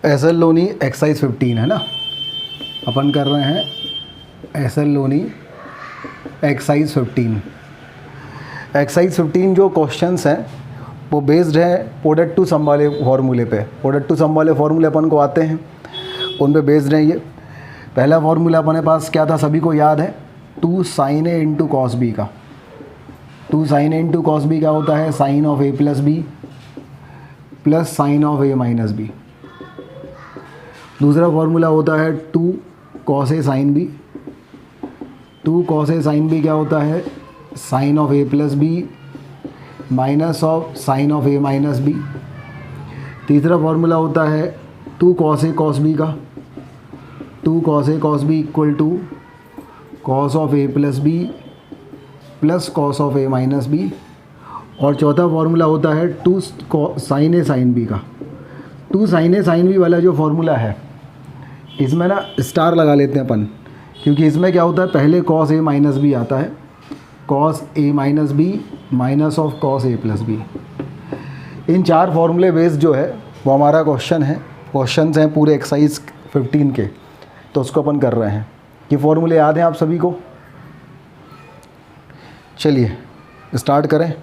S L Loni exercise 15 है ना, अपन कर रहे हैं S L Loni exercise 15। Exercise 15 जो क्वेश्चंस हैं वो बेस्ड है प्रोडक्ट टू सम वाले फार्मूले पे। प्रोडक्ट टू सम वाले फार्मूले अपन को आते हैं, उन पे बेस्ड है ये। पहला फार्मूला अपने पास क्या था, सभी को याद है, 2 sin A into cos B का। 2 sin A into cos B क्या होता है, sine of A plus B plus sine of A minus B. दूसरा फार्मूला होता है 2 cos A sin B। 2 cos A sin B क्या होता है, sine of A plus B minus of sine of A minus B. तीसरा formula होता है 2 cos A cos B का। 2 cos A cos B equal to cos of A plus B plus cos of A minus B. और चौथा formula होता है 2 sin A sin B का। 2 sin A sin B वाला जो फार्मूला है, इसमें ना स्टार लगा लेते हैं अपन, क्योंकि इसमें क्या होता है, पहले cos A माइनस बी आता है, cos A minus B minus of cos A plus B. इन 4 फार्मूले बेस्ड जो है वो हमारा क्वेश्चन है, क्वेश्चंस हैं पूरे एक्सरसाइज 15 के, तो उसको अपन कर रहे हैं। ये फार्मूले याद हैं आप सभी को? चलिए स्टार्ट करें।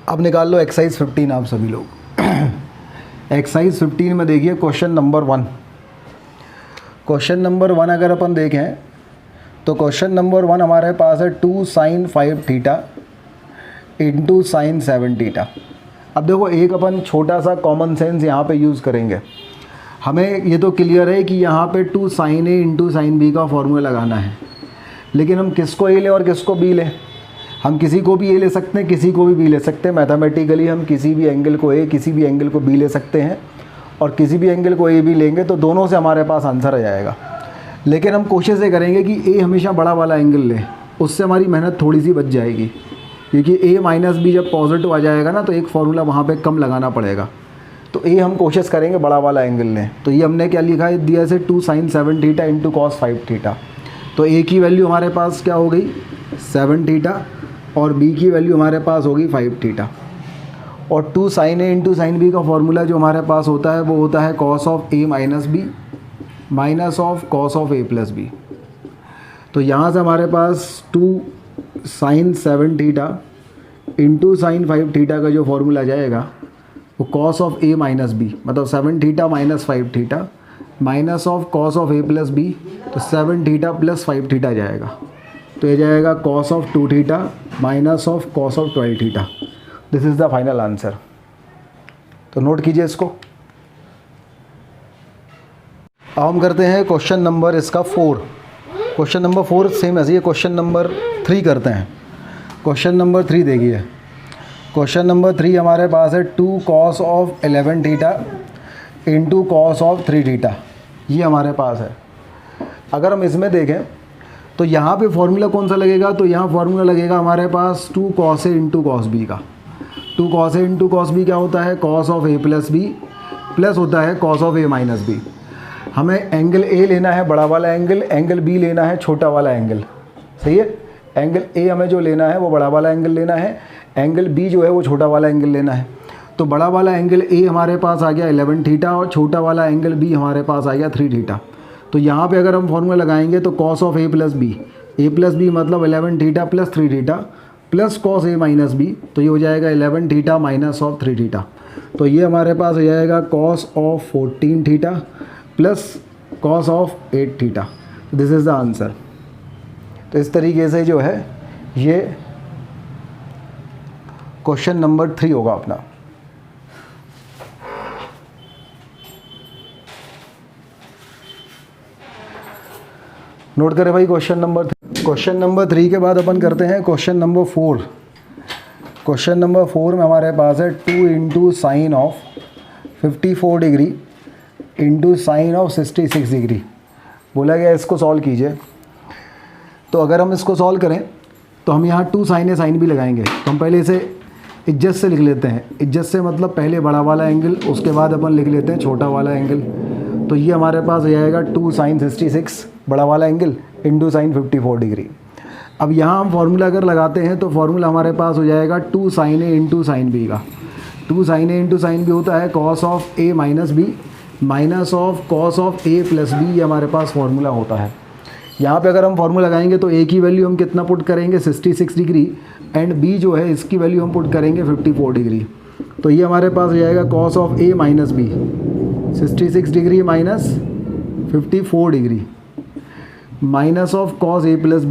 अब निकाल लो एक्सरसाइज 15 आप सभी लोग। एक्सरसाइज 15 में देखिए क्वेश्चन नंबर 1। क्वेश्चन नंबर 1 अगर अपन देखें तो क्वेश्चन नंबर 1 हमारे पास है 2 sin 5 theta into sine 7 theta. अब देखो एक अपन छोटा सा कॉमन सेंस यहाँ पे यूज़ करेंगे। हमें ये तो क्लियर है कि यहाँ पे 2 sin A into sine B का फॉर्मूला लगाना है, लेकिन हम किसको A लें और किसको B लें? हम किसी को भी A ले सकते हैं, किसी को भी B ले सकते हैं। मैथमेटिकली हम किसी भी एंगल को A, किसी भी एंगल को B ले सकते हैं, और किसी भी एंगल को A B लेंगे तो दोनों से हमारे पास आंसर आ जाएगा। लेकिन हम कोशिश ये करेंगे कि A हमेशा बड़ा वाला एंगल लें, उससे हमारी मेहनत थोड़ी सी बच जाएगी, क्योंकि A माइनस B जब पॉजिटिव आ जाएगा ना तो एक फार्मूला वहाँ पे कम लगाना पड़ेगा। तो A हम कोशिश करेंगे बड़ा वाला एंगल लें। तो ये हमने क्या लिखा है, दिया से 2 sin 7 theta into cos 5 theta. तो A की वैल्यू हमारे पास क्या हो गई, 7 थीटा, और B की वैल्यू हमारे पास होगी 5 थीटा। और 2 sin A into sine B का फॉर्मूला जो हमारे पास होता है वो होता है cos of A minus B minus of cos of A plus B. तो यहाँ से हमारे पास 2 sin 7 theta into sine 5 theta का जो फॉर्मूला जाएगा वो cos of A minus B, मतलब 7 theta minus 5 theta minus of cos of A plus B, तो 7 थीटा प्लस 5 थीटा जाएगा। तो ये जाएगा cos of 2 theta minus of cos of 12 theta. This is the final answer. तो note कीजिए इसको। अब हम करते हैं क्वेश्चन नंबर इसका 4। क्वेश्चन नंबर 4 सेम ऐसे ही क्वेश्चन नंबर 3 करते हैं। क्वेश्चन नंबर 3 देखिए। क्वेश्चन नंबर 3 हमारे पास है 2 cos of 11 theta into cos of 3 theta. ये हमारे पास है। अगर हम इसमें देखें तो यहाँ पे फॉर्मूला कौन सा लगेगा, तो यहाँ फॉर्मूला लगेगा हमारे पास 2 cos A into cos B का। 2 cos A into cos B क्या होता है, cos of A plus B plus होता है cos of A minus B. हमें एंगल A लेना है बड़ा वाला एंगल, एंगल B लेना है छोटा वाला एंगल। सही है, एंगल A हमें जो लेना है वो बड़ा वाला एंगल लेना है, एंगल B जो है वो छोटा वाला एंगल लेना है। तो बड़ा वाला एंगल A हमारे पास आ गया 11 थीटा और छोटा वाला एंगल B हमारे पास आ गया 3 थीटा। तो यहाँ पे अगर हम फॉर्मूला लगाएंगे तो cos of A plus B मतलब 11 theta plus 3 theta plus cos A minus B, तो ये हो जाएगा 11 थीटा माइनस ऑफ 3 थीटा। तो ये हमारे पास हो जाएगा cos of 14 theta plus cos of 8 theta. This is the answer. तो इस तरीके से जो है ये क्वेश्चन नंबर 3 होगा अपना। नोट करें भाई क्वेश्चन नंबर 3। क्वेश्चन नंबर 3 के बाद अपन करते हैं क्वेश्चन नंबर 4। क्वेश्चन नंबर 4 में हमारे पास है 2 into sine of 54 degree into sine of 66 degree. बोला गया इसको सॉल्व कीजिए। तो अगर हम इसको सॉल्व करें तो हम यहाँ 2 sin A sin B लगाएंगे। तो हम पहले इसे इज्जत से लिख लेते हैं। इज्जत से मतलब पहले बड़ा वाला एंगल, उसके बाद अपन लिख लेते हैं छोटा वाला एंगल। तो ये हमारे पास हो जाएगा 2 sin 66 बड़ा वाला एंगल इंटू साइन 54 डिग्री। अब यहाँ हम फार्मूला अगर लगाते हैं तो फार्मूला हमारे पास हो जाएगा 2 sin A into sine B का। 2 sin a into sine B होता है cos of a minus B minus of cos of a plus B, ये हमारे पास फॉर्मूला होता है। यहाँ पे अगर हम फार्मूला लगाएंगे तो a की वैल्यू हम कितना पुट करेंगे 66 डिग्री एंड b जो है इसकी वैल्यू हम पुट करेंगे 54 डिग्री। तो ये हमारे पास हो जाएगा cos of a minus B 66 degree minus 54 degree minus of cos a plus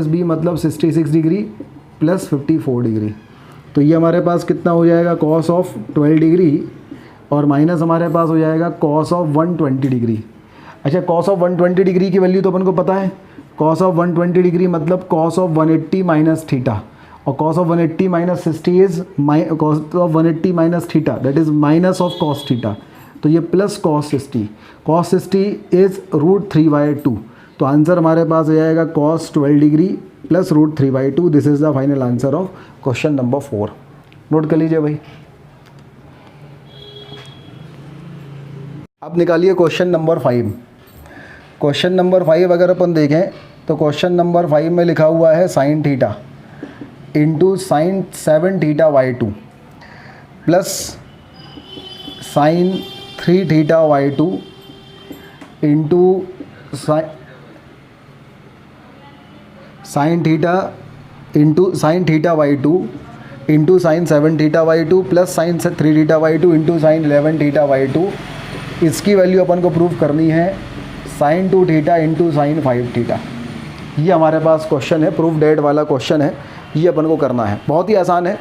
B मतलब 66 डिग्री प्लस 54 डिग्री। तो ये हमारे पास कितना हो जाएगा कॉस ऑफ 12 डिग्री और माइनस हमारे पास हो जाएगा कॉस ऑफ 120 डिग्री। अच्छा, कॉस ऑफ 120 डिग्री की वैल्यू तो अपन को पता है, कॉस ऑफ 120 डिग्री मतलब कॉस ऑफ 180 माइनस थीटा, और cos of 180 minus 60 is cos of 180 minus theta that is minus of cos theta. तो ये प्लस कॉस 60 इज़ √3/2। तो आंसर हमारे पास हो जाएगा cos 12 degree plus √3/2। This is the final answer of question number 4। Note कर लीजिए भाई। अब निकालिए क्वेश्चन नंबर 5। क्वेश्चन नंबर 5 अगर अपन देखें तो क्वेश्चन नंबर 5 में लिखा हुआ है sine theta into sine 7 θ/2 plus sine 3 θ/2 into sine theta into sine θ/2 into sine 7 θ/2 plus sine 3 θ/2 into sine 11 θ/2। इसकी वैल्यू अपन को प्रूव करनी है sine 2 theta into sine 5 theta. ये हमारे पास क्वेश्चन है, प्रूफ डेट वाला क्वेश्चन है, ये अपन को करना है। बहुत ही आसान है।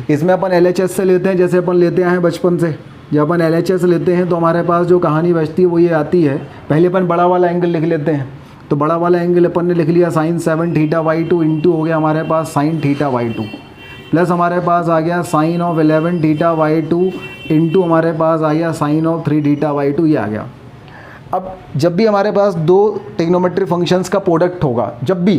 इसमें अपन LHS से लेते हैं, जैसे अपन लेते हैं बचपन से। जब अपन LHS लेते हैं तो हमारे पास जो कहानी बचती है वो ये आती है, पहले अपन बड़ा वाला एंगल लिख लेते हैं। तो बड़ा वाला एंगल अपन ने लिख लिया साइन 7 θ/2 इंटू हो गया हमारे पास साइन θ/2 प्लस हमारे पास आ गया साइन ऑफ 11 θ/2 इंटू हमारे पास आ गया साइन ऑफ 3 θ/2, ये आ गया। अब जब भी हमारे पास दो ट्रिग्नोमेट्रिक फंक्शंस का प्रोडक्ट होगा, जब भी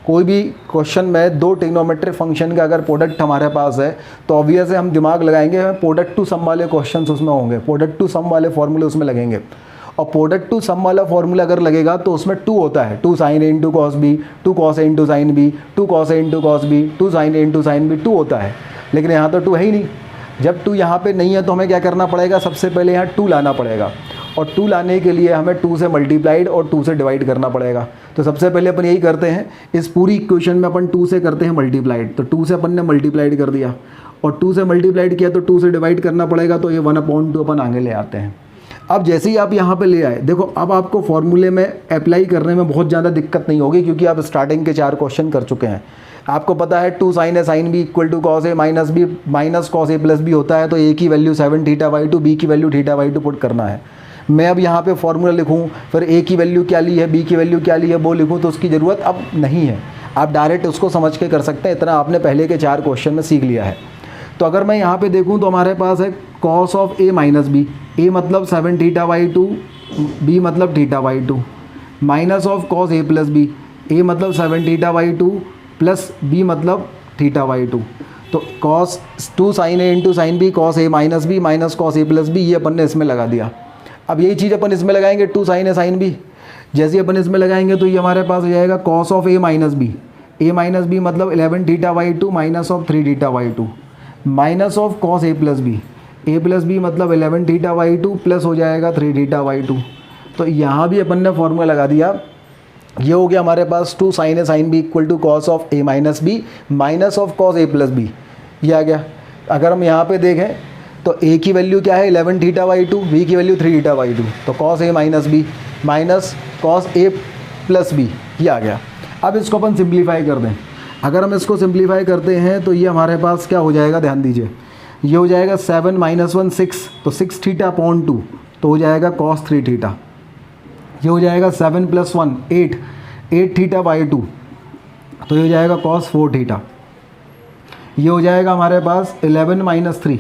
कोई भी क्वेश्चन में दो ट्रिग्नोमेट्रिक फंक्शन का अगर प्रोडक्ट हमारे पास है तो ऑब्वियस है हम दिमाग लगाएंगे, प्रोडक्ट टू सम वाले क्वेश्चंस उसमें होंगे, प्रोडक्ट टू सम वाले फॉर्मूले उसमें लगेंगे। और प्रोडक्ट टू सम वाला फॉर्मूला अगर लगेगा तो उसमें 2 होता है, 2 sin a into cos B, 2 cos a into sine B, 2 cos a into cos B, 2 sin a into sine B, 2 होता है। लेकिन यहाँ तो 2 है ही नहीं। जब 2 यहाँ पे नहीं है तो हमें क्या करना पड़ेगा, सबसे पहले यहाँ 2 लाना पड़ेगा, और 2 लाने के लिए हमें 2 से मल्टीप्लाइड और 2 से डिवाइड करना पड़ेगा। तो सबसे पहले अपन यही करते हैं, इस पूरी इक्वेशन में अपन 2 से करते हैं मल्टीप्लाइड। तो 2 से अपन ने मल्टीप्लाइड कर दिया और 2 से मल्टीप्लाइड किया तो 2 से डिवाइड करना पड़ेगा, तो ये 1/2 अपन आगे ले आते हैं। अब जैसे ही आप यहाँ पे ले आए, देखो अब आपको फॉर्मूले में अप्लाई करने में बहुत ज़्यादा दिक्कत नहीं होगी, क्योंकि आप स्टार्टिंग के 4 क्वेश्चन कर चुके हैं। आपको पता है 2 sin a sin b equal to cos a minus B minus cos a plus B होता है। तो a की वैल्यू 7 θ/2, b की वैल्यू θ/2 पुट करना है। मैं अब यहाँ पे फॉर्मूला लिखूँ, फिर a की वैल्यू क्या ली है, b की वैल्यू क्या ली है वो लिखूँ, तो उसकी ज़रूरत अब नहीं है। आप डायरेक्ट उसको समझ के कर सकते हैं, इतना आपने पहले के 4 क्वेश्चन में सीख लिया है। तो अगर मैं यहाँ पे देखूँ तो हमारे पास है cos of a minus B, a मतलब 7 θ/2, b मतलब θ/2 minus of cos a plus B, a मतलब 7 θ/2 प्लस b मतलब θ/2। तो cos 2 sin a into sine B cos a minus B minus cos a plus B, ये अपन ने इसमें लगा दिया। अब यही चीज़ अपन इसमें लगाएंगे 2 sin a sin b, जैसे अपन इसमें लगाएंगे तो ये हमारे पास हो जाएगा cos of a minus B मतलब 11 θ/2 minus of 3 θ/2 minus of cos a plus B मतलब 11 θ/2 प्लस हो जाएगा 3 θ/2। तो यहाँ भी अपन ने फॉर्मूला लगा दिया। ये हो गया हमारे पास 2 sin a sin b equal to cos of a minus B minus of cos a plus B, ये आ गया। अगर हम यहाँ पे देखें तो a की वैल्यू क्या है 11 θ/2, b की वैल्यू 3 θ/2, तो cos a minus B minus cos a plus B, ये आ गया। अब इसको अपन सिंप्लीफाई कर दें। अगर हम इसको सिंप्लीफाई करते हैं तो ये हमारे पास क्या हो जाएगा, ध्यान दीजिए, ये हो जाएगा 7 - 1 6, तो 6 θ/2 तो हो जाएगा cos 3 थीटा। ये हो जाएगा 7 + 1 8 θ/2 तो ये हो जाएगा cos 4 थीटा। ये हो जाएगा हमारे पास 11 - 3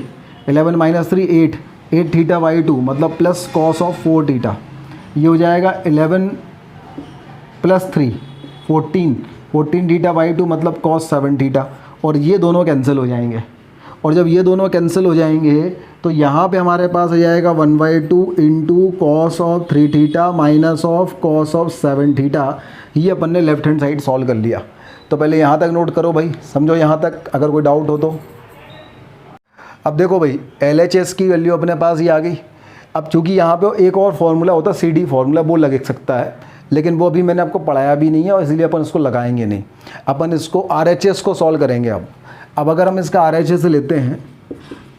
8 θ/2 मतलब प्लस cos ऑफ 4 थीटा। ये हो जाएगा 11 + 3 14 θ/2 मतलब cos 7 थीटा, और ये दोनों कैंसिल हो जाएंगे। और जब ये दोनों कैंसिल हो जाएंगे तो यहाँ पे हमारे पास हो जाएगा 1/2 into cos of 3 theta minus of cos of 7 theta. ये अपन ने लेफ्ट हैंड साइड सॉल्व कर लिया। तो पहले यहाँ तक नोट करो भाई, समझो यहाँ तक, अगर कोई डाउट हो तो। अब देखो भाई LHS की वैल्यू अपने पास ही आ गई। अब चूंकि यहाँ पे एक और फार्मूला होता है CD फार्मूला, वो लग सकता है, लेकिन वो अभी मैंने आपको पढ़ाया भी नहीं है और इसलिए अपन इसको लगाएंगे नहीं। अपन इसको RHS को सॉल्व करेंगे। अब अगर हम इसका RHS लेते हैं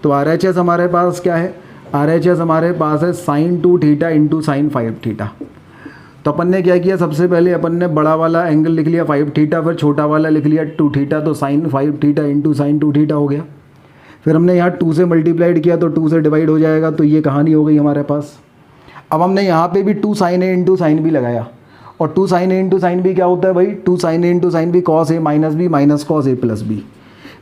तो RHS हमारे पास क्या है, RHS हमारे पास है sin 2 theta into sine 5 theta. तो अपन ने क्या किया, सबसे पहले अपन ने बड़ा वाला एंगल लिख लिया 5 थीटा, फिर छोटा वाला लिख लिया 2 थीटा, तो sine 5 theta into sine 2 theta हो गया। फिर हमने यहाँ 2 से मल्टीप्लाइड किया तो 2 से डिवाइड हो जाएगा, तो ये कहानी हो गई हमारे पास। अब हमने यहाँ पे भी 2 sin A into sine B लगाया, और 2 sin A into sine B क्या होता है भाई, 2 sin A into sine B cos A minus B minus cos A plus B.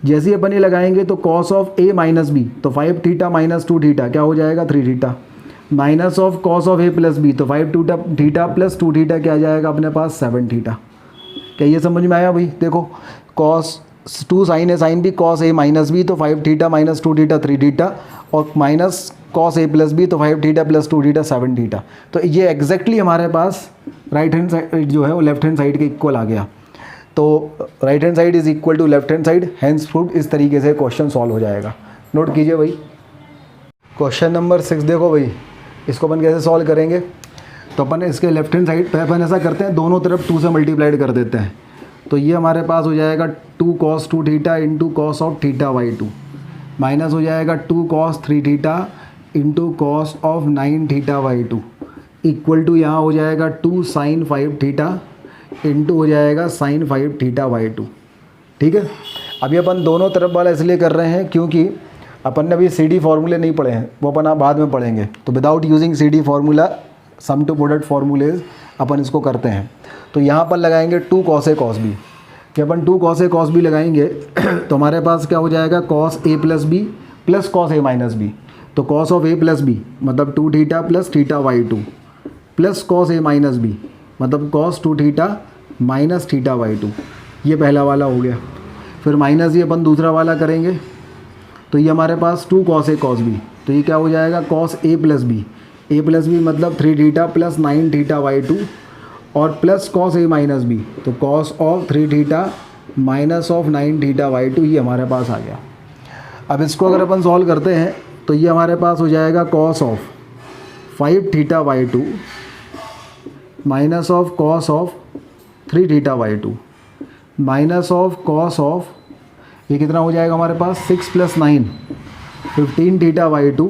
जैसे ही अपन ये लगाएंगे तो cos of A minus B, तो 5 थीटा माइनस 2 थीटा क्या हो जाएगा 3 theta, minus of cos of A plus B, तो 5 थीटा प्लस 2 थीटा क्या आ जाएगा अपने पास 7 थीटा। क्या ये समझ में आया भाई? देखो cos 2 sin A sine B cos A minus B, तो 5 थीटा माइनस 2 थीटा 3 थीटा, और minus cos A plus B, तो 5 थीटा प्लस 2 थीटा 7 थीटा। तो ये एग्जैक्टली हमारे पास राइट हैंड साइड जो है वो लेफ्ट हैंड साइड के इक्वल आ गया। तो right hand side is equal to left hand side, hence proved. इस तरीके से क्वेश्चन सॉल्व हो जाएगा। नोट कीजिए भाई। क्वेश्चन नंबर 6 देखो भाई, इसको अपन कैसे सॉल्व करेंगे। तो अपन इसके लेफ्ट हैंड साइड पे अपन ऐसा करते हैं, दोनों तरफ 2 से मल्टीप्लाइड कर देते हैं। तो ये हमारे पास हो जाएगा 2 cos 2 theta into cos of theta by 2, minus हो जाएगा 2 cos 3 theta into cos of 9 theta by 2, equal to यहाँ हो जाएगा 2 sin 5 थीटा इंटू हो जाएगा sin 5 थीटा बाई 2। ठीक है, अभी अपन दोनों तरफ वाला इसलिए कर रहे हैं क्योंकि अपन ने अभी CD फार्मूले नहीं पढ़े हैं, वो अपन बाद में पढ़ेंगे। तो without using CD formula sum to product formulas अपन इसको करते हैं। तो यहाँ पर लगाएंगे 2 cos A cos B। जब अपन 2 cos A cos B लगाएंगे तो हमारे पास क्या हो जाएगा cos A plus B plus cos A minus B. तो cos of A plus B मतलब 2 theta plus theta by 2 plus cos A minus B मतलब cos 2 theta minus theta by 2। ये पहला वाला हो गया। फिर माइनस ये अपन दूसरा वाला करेंगे, तो ये हमारे पास 2 cos A cos B, तो ये क्या हो जाएगा cos A प्लस बी मतलब 3 थीटा प्लस 9 थीटा बाई 2, और plus cos A minus B, तो cos of 3 theta minus of 9 theta by 2, ये हमारे पास आ गया। अब इसको अगर अपन सॉल्व करते हैं तो ये हमारे पास हो जाएगा cos of 5 theta by 2 minus of cos of 3 theta by 2 minus of cos of, ये कितना हो जाएगा हमारे पास 6 plus 9 15 theta by 2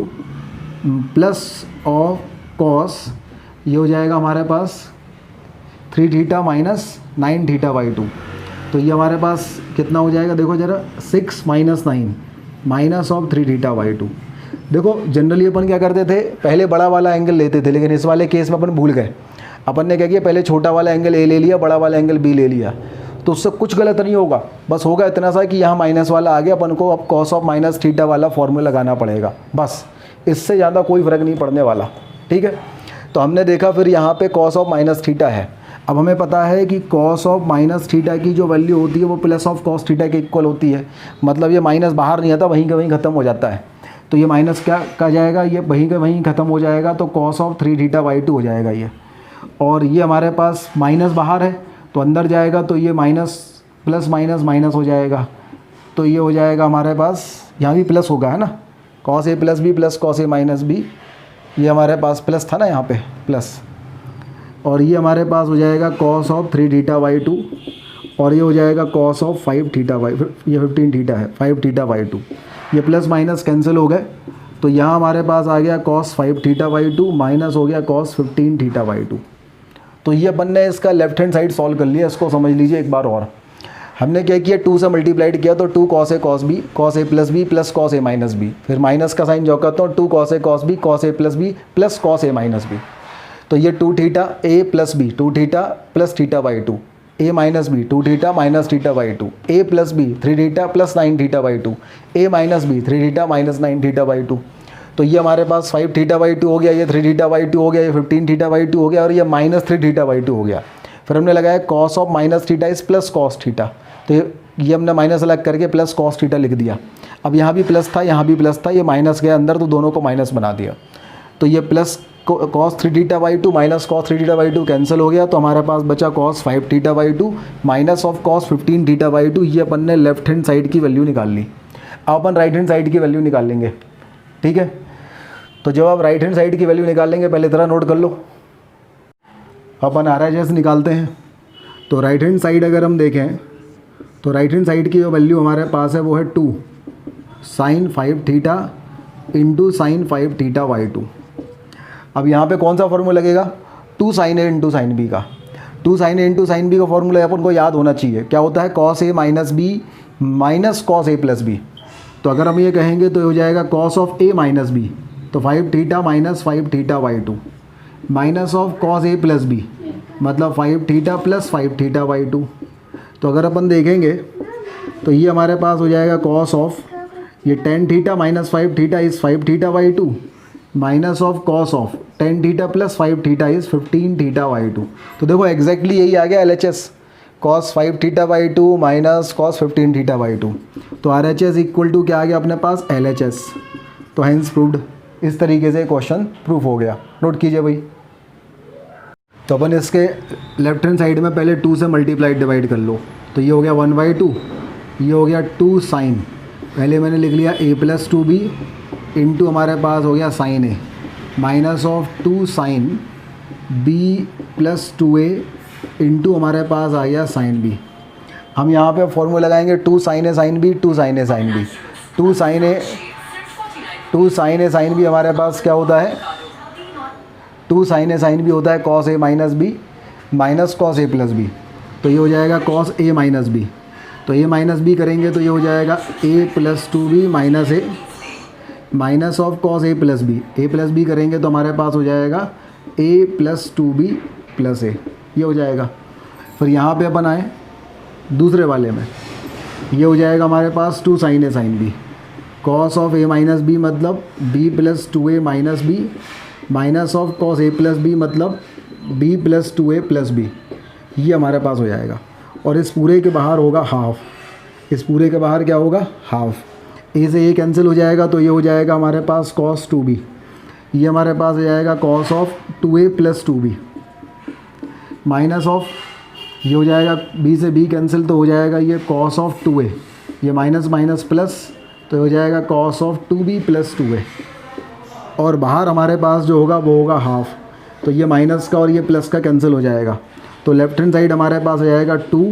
plus of cos, ये हो जाएगा हमारे पास 3 थीटा माइनस 9 थीटा बाई 2। तो ये हमारे पास कितना हो जाएगा, देखो ज़रा 6 minus 9 minus of 3 theta by 2। देखो जनरली अपन क्या करते थे, पहले बड़ा वाला एंगल लेते थे, लेकिन इस वाले केस में अपन भूल गए। अपन ने क्या किया, पहले छोटा वाला एंगल A ले लिया, बड़ा वाला एंगल B ले लिया। तो उससे कुछ गलत नहीं होगा, बस होगा इतना सा कि यहाँ माइनस वाला आ गया, अपन को अब cos ऑफ माइनस थीटा वाला फॉर्मूला लगाना पड़ेगा, बस इससे ज़्यादा कोई फ़र्क नहीं पड़ने वाला। ठीक है, तो हमने देखा फिर यहाँ पे cos ऑफ माइनस थीटा है। अब हमें पता है कि cos ऑफ माइनस थीटा की जो वैल्यू होती है वो प्लस ऑफ cos थीटा के इक्वल होती है, मतलब ये माइनस बाहर नहीं आता, वहीं के वहीं ख़त्म हो जाता है। तो ये माइनस क्या कहा जाएगा, ये वहीं के वहीं ख़त्म हो जाएगा, तो cos ऑफ 3 थीटा बाई 2 हो जाएगा ये। और ये हमारे पास माइनस बाहर है तो अंदर जाएगा, तो ये माइनस प्लस माइनस माइनस हो जाएगा, तो ये हो जाएगा हमारे पास, यहाँ भी प्लस होगा है ना, cos A plus B plus cos A minus B, ये हमारे पास प्लस था ना यहाँ पे प्लस, और ये हमारे पास हो जाएगा cos ऑफ 3 थीटा बाई 2, और ये हो जाएगा cos ऑफ 5 थीटा बाई, ये 15 थीटा है 5 थीटा बाई 2, ये प्लस माइनस कैंसिल हो गए। तो यहाँ हमारे पास आ गया cos 5 थीटा बाई 2 माइनस हो गया cos 15 थीटा बाई 2। तो ये अपन ने इसका लेफ्ट हैंड साइड सॉल्व कर लिया। इसको समझ लीजिए एक बार और, हमने क्या किया 2 से मल्टीप्लाइड किया, तो 2 cos A cos B cos A plus B plus cos A minus B, फिर माइनस का साइन जो करता हूँ 2 cos A cos B cos A plus B plus cos A minus B. तो ये 2 theta A plus B 2 theta plus theta by 2, A minus B 2 theta minus theta by 2, A plus B 3 theta plus 9 theta by 2, A minus B 3 theta minus 9 theta by 2। तो ये हमारे पास 5 theta by 2 हो गया, ये 3 theta by 2 हो गया, ये 15 theta by 2 हो गया, और ये माइनस 3 थीटा बाई 2 हो गया। फिर हमने लगाया cos of minus theta is plus cos theta, तो ये हमने माइनस अलग करके प्लस cos थीटा लिख दिया। अब यहाँ भी प्लस था, यहाँ भी प्लस था, ये माइनस गया अंदर, तो दोनों को माइनस बना दिया। तो ये plus cos 3 theta by 2 minus cos 3 theta by 2 cancel हो गया, तो हमारे पास बचा cos 5 theta by 2 minus of cos 15 theta by 2। ये अपन ने लेफ्ट हैंड साइड की वैल्यू निकाल ली। अब अपन राइट हैंड साइड की वैल्यू निकाल लेंगे, ठीक है। तो जब आप राइट हैंड साइड की वैल्यू निकाल लेंगे, पहले तरह नोट कर लो, अपन RHS निकालते हैं। तो राइट हैंड साइड अगर हम देखें तो राइट हैंड साइड की जो वैल्यू हमारे पास है वो है 2 sin 5 theta into sine 5 theta y2। अब यहाँ पे कौन सा फॉर्मूला लगेगा, 2 sin A into sine B का। 2 sin A into sine B का फॉर्मूला अपन को याद होना चाहिए, क्या होता है, cos A minus B minus cos A plus B. तो अगर हम ये कहेंगे तो हो जाएगा cos of A minus B, तो 5 theta minus 5 theta y2 minus of cos A plus B, मतलब 5 थीटा प्लस 5 थीटा y2। तो अगर अपन देखेंगे तो ये हमारे पास हो जाएगा cos ऑफ ये 10 theta minus 5 theta is 5 theta y2 minus of cos of 10 theta plus 5 theta is 15 theta y2। तो देखो एग्जैक्टली यही आ गया LHS, cos 5 theta y2 minus cos 15 theta y2। तो RHS इक्वल टू क्या आ गया अपने पास, LHS। तो हैंस प्रूव्ड। इस तरीके से क्वेश्चन प्रूफ हो गया, नोट कीजिए भाई। तो अपन इसके लेफ्ट हैंड साइड में पहले 2 से मल्टीप्लाई डिवाइड कर लो, तो ये हो गया 1/2, ये हो गया 2 साइन, पहले मैंने लिख लिया A प्लस 2B इंटू हमारे पास हो गया sine A minus of 2 sine B plus 2A into हमारे पास आ गया साइन B। हम यहाँ पे फॉर्मूला लगाएंगे 2 sin A sin B 2 sin A sin B। 2 sin A sin B हमारे पास क्या होता है, 2 sin A sin B होता है cos A minus B minus cos A plus B. तो ये हो जाएगा cos A माइनस बी, तो A माइनस बी करेंगे तो ये हो जाएगा A plus 2B minus A minus of cos A plus B. A plus B करेंगे तो हमारे पास हो जाएगा A plus 2B plus A, ये हो जाएगा। फिर यहाँ पे अपन आए दूसरे वाले में, ये हो जाएगा हमारे पास 2 sin A sin B cos of A minus B मतलब B plus 2A minus B minus of cos A plus B मतलब B plus 2A plus B, ये हमारे पास हो जाएगा। और इस पूरे के बाहर होगा हाफ, इस पूरे के बाहर क्या होगा, हाफ। A से A कैंसिल हो जाएगा तो ये हो जाएगा हमारे पास cos 2B, ये हमारे पास हो जाएगा cos of 2A plus 2B minus of ये हो जाएगा B से B कैंसिल तो हो जाएगा ये cos ऑफ 2A, ये माइनस माइनस प्लस तो हो जाएगा cos of 2B plus 2A। और बाहर हमारे पास जो होगा वो होगा हाफ, तो ये माइनस का और ये प्लस का कैंसिल हो जाएगा। तो लेफ्ट हैंड साइड हमारे पास हो जाएगा 2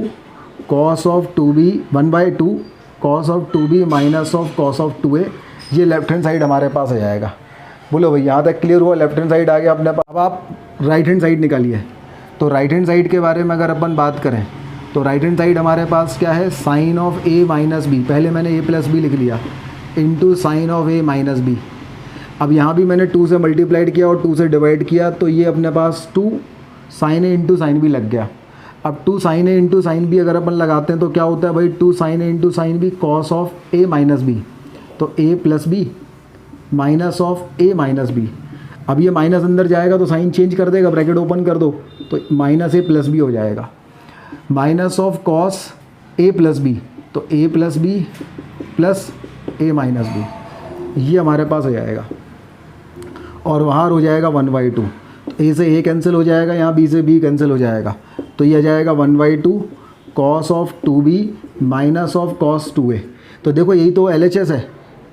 cos of 2B 1/2 cos of 2B minus of cos of 2A, ये लेफ्ट हैंड साइड हमारे पास हो जाएगा। बोलो भाई यहाँ तक क्लियर हुआ, लेफ्ट हैंड साइड आ गया अपने पास। अब आप राइट हैंड साइड निकालिए। तो राइट हैंड साइड के बारे में अगर अपन बात करें तो राइट हैंड साइड हमारे पास क्या है, sine of A minus B, पहले मैंने A प्लस बी लिख लिया into sine of A minus B. अब यहाँ भी मैंने 2 से मल्टीप्लाइड किया और 2 से डिवाइड किया तो ये अपने पास 2 sin A into sine B लग गया। अब 2 sin A into sine B अगर अपन लगाते हैं तो क्या होता है भाई, 2 sin A into sine B cos of A minus B, तो A plus B minus of A minus B. अब ये माइनस अंदर जाएगा तो साइन चेंज कर देगा, ब्रैकेट ओपन कर दो तो माइनस A प्लस बी हो जाएगा, minus of cos A plus B, तो A plus B plus A minus B, ये हमारे पास हो जाएगा। और बाहर हो जाएगा 1/2, A से A कैंसिल हो जाएगा, यहाँ B से B कैंसिल हो जाएगा, तो ये आ जाएगा 1/2 cos of 2B minus of cos 2A। तो देखो यही तो LHS है,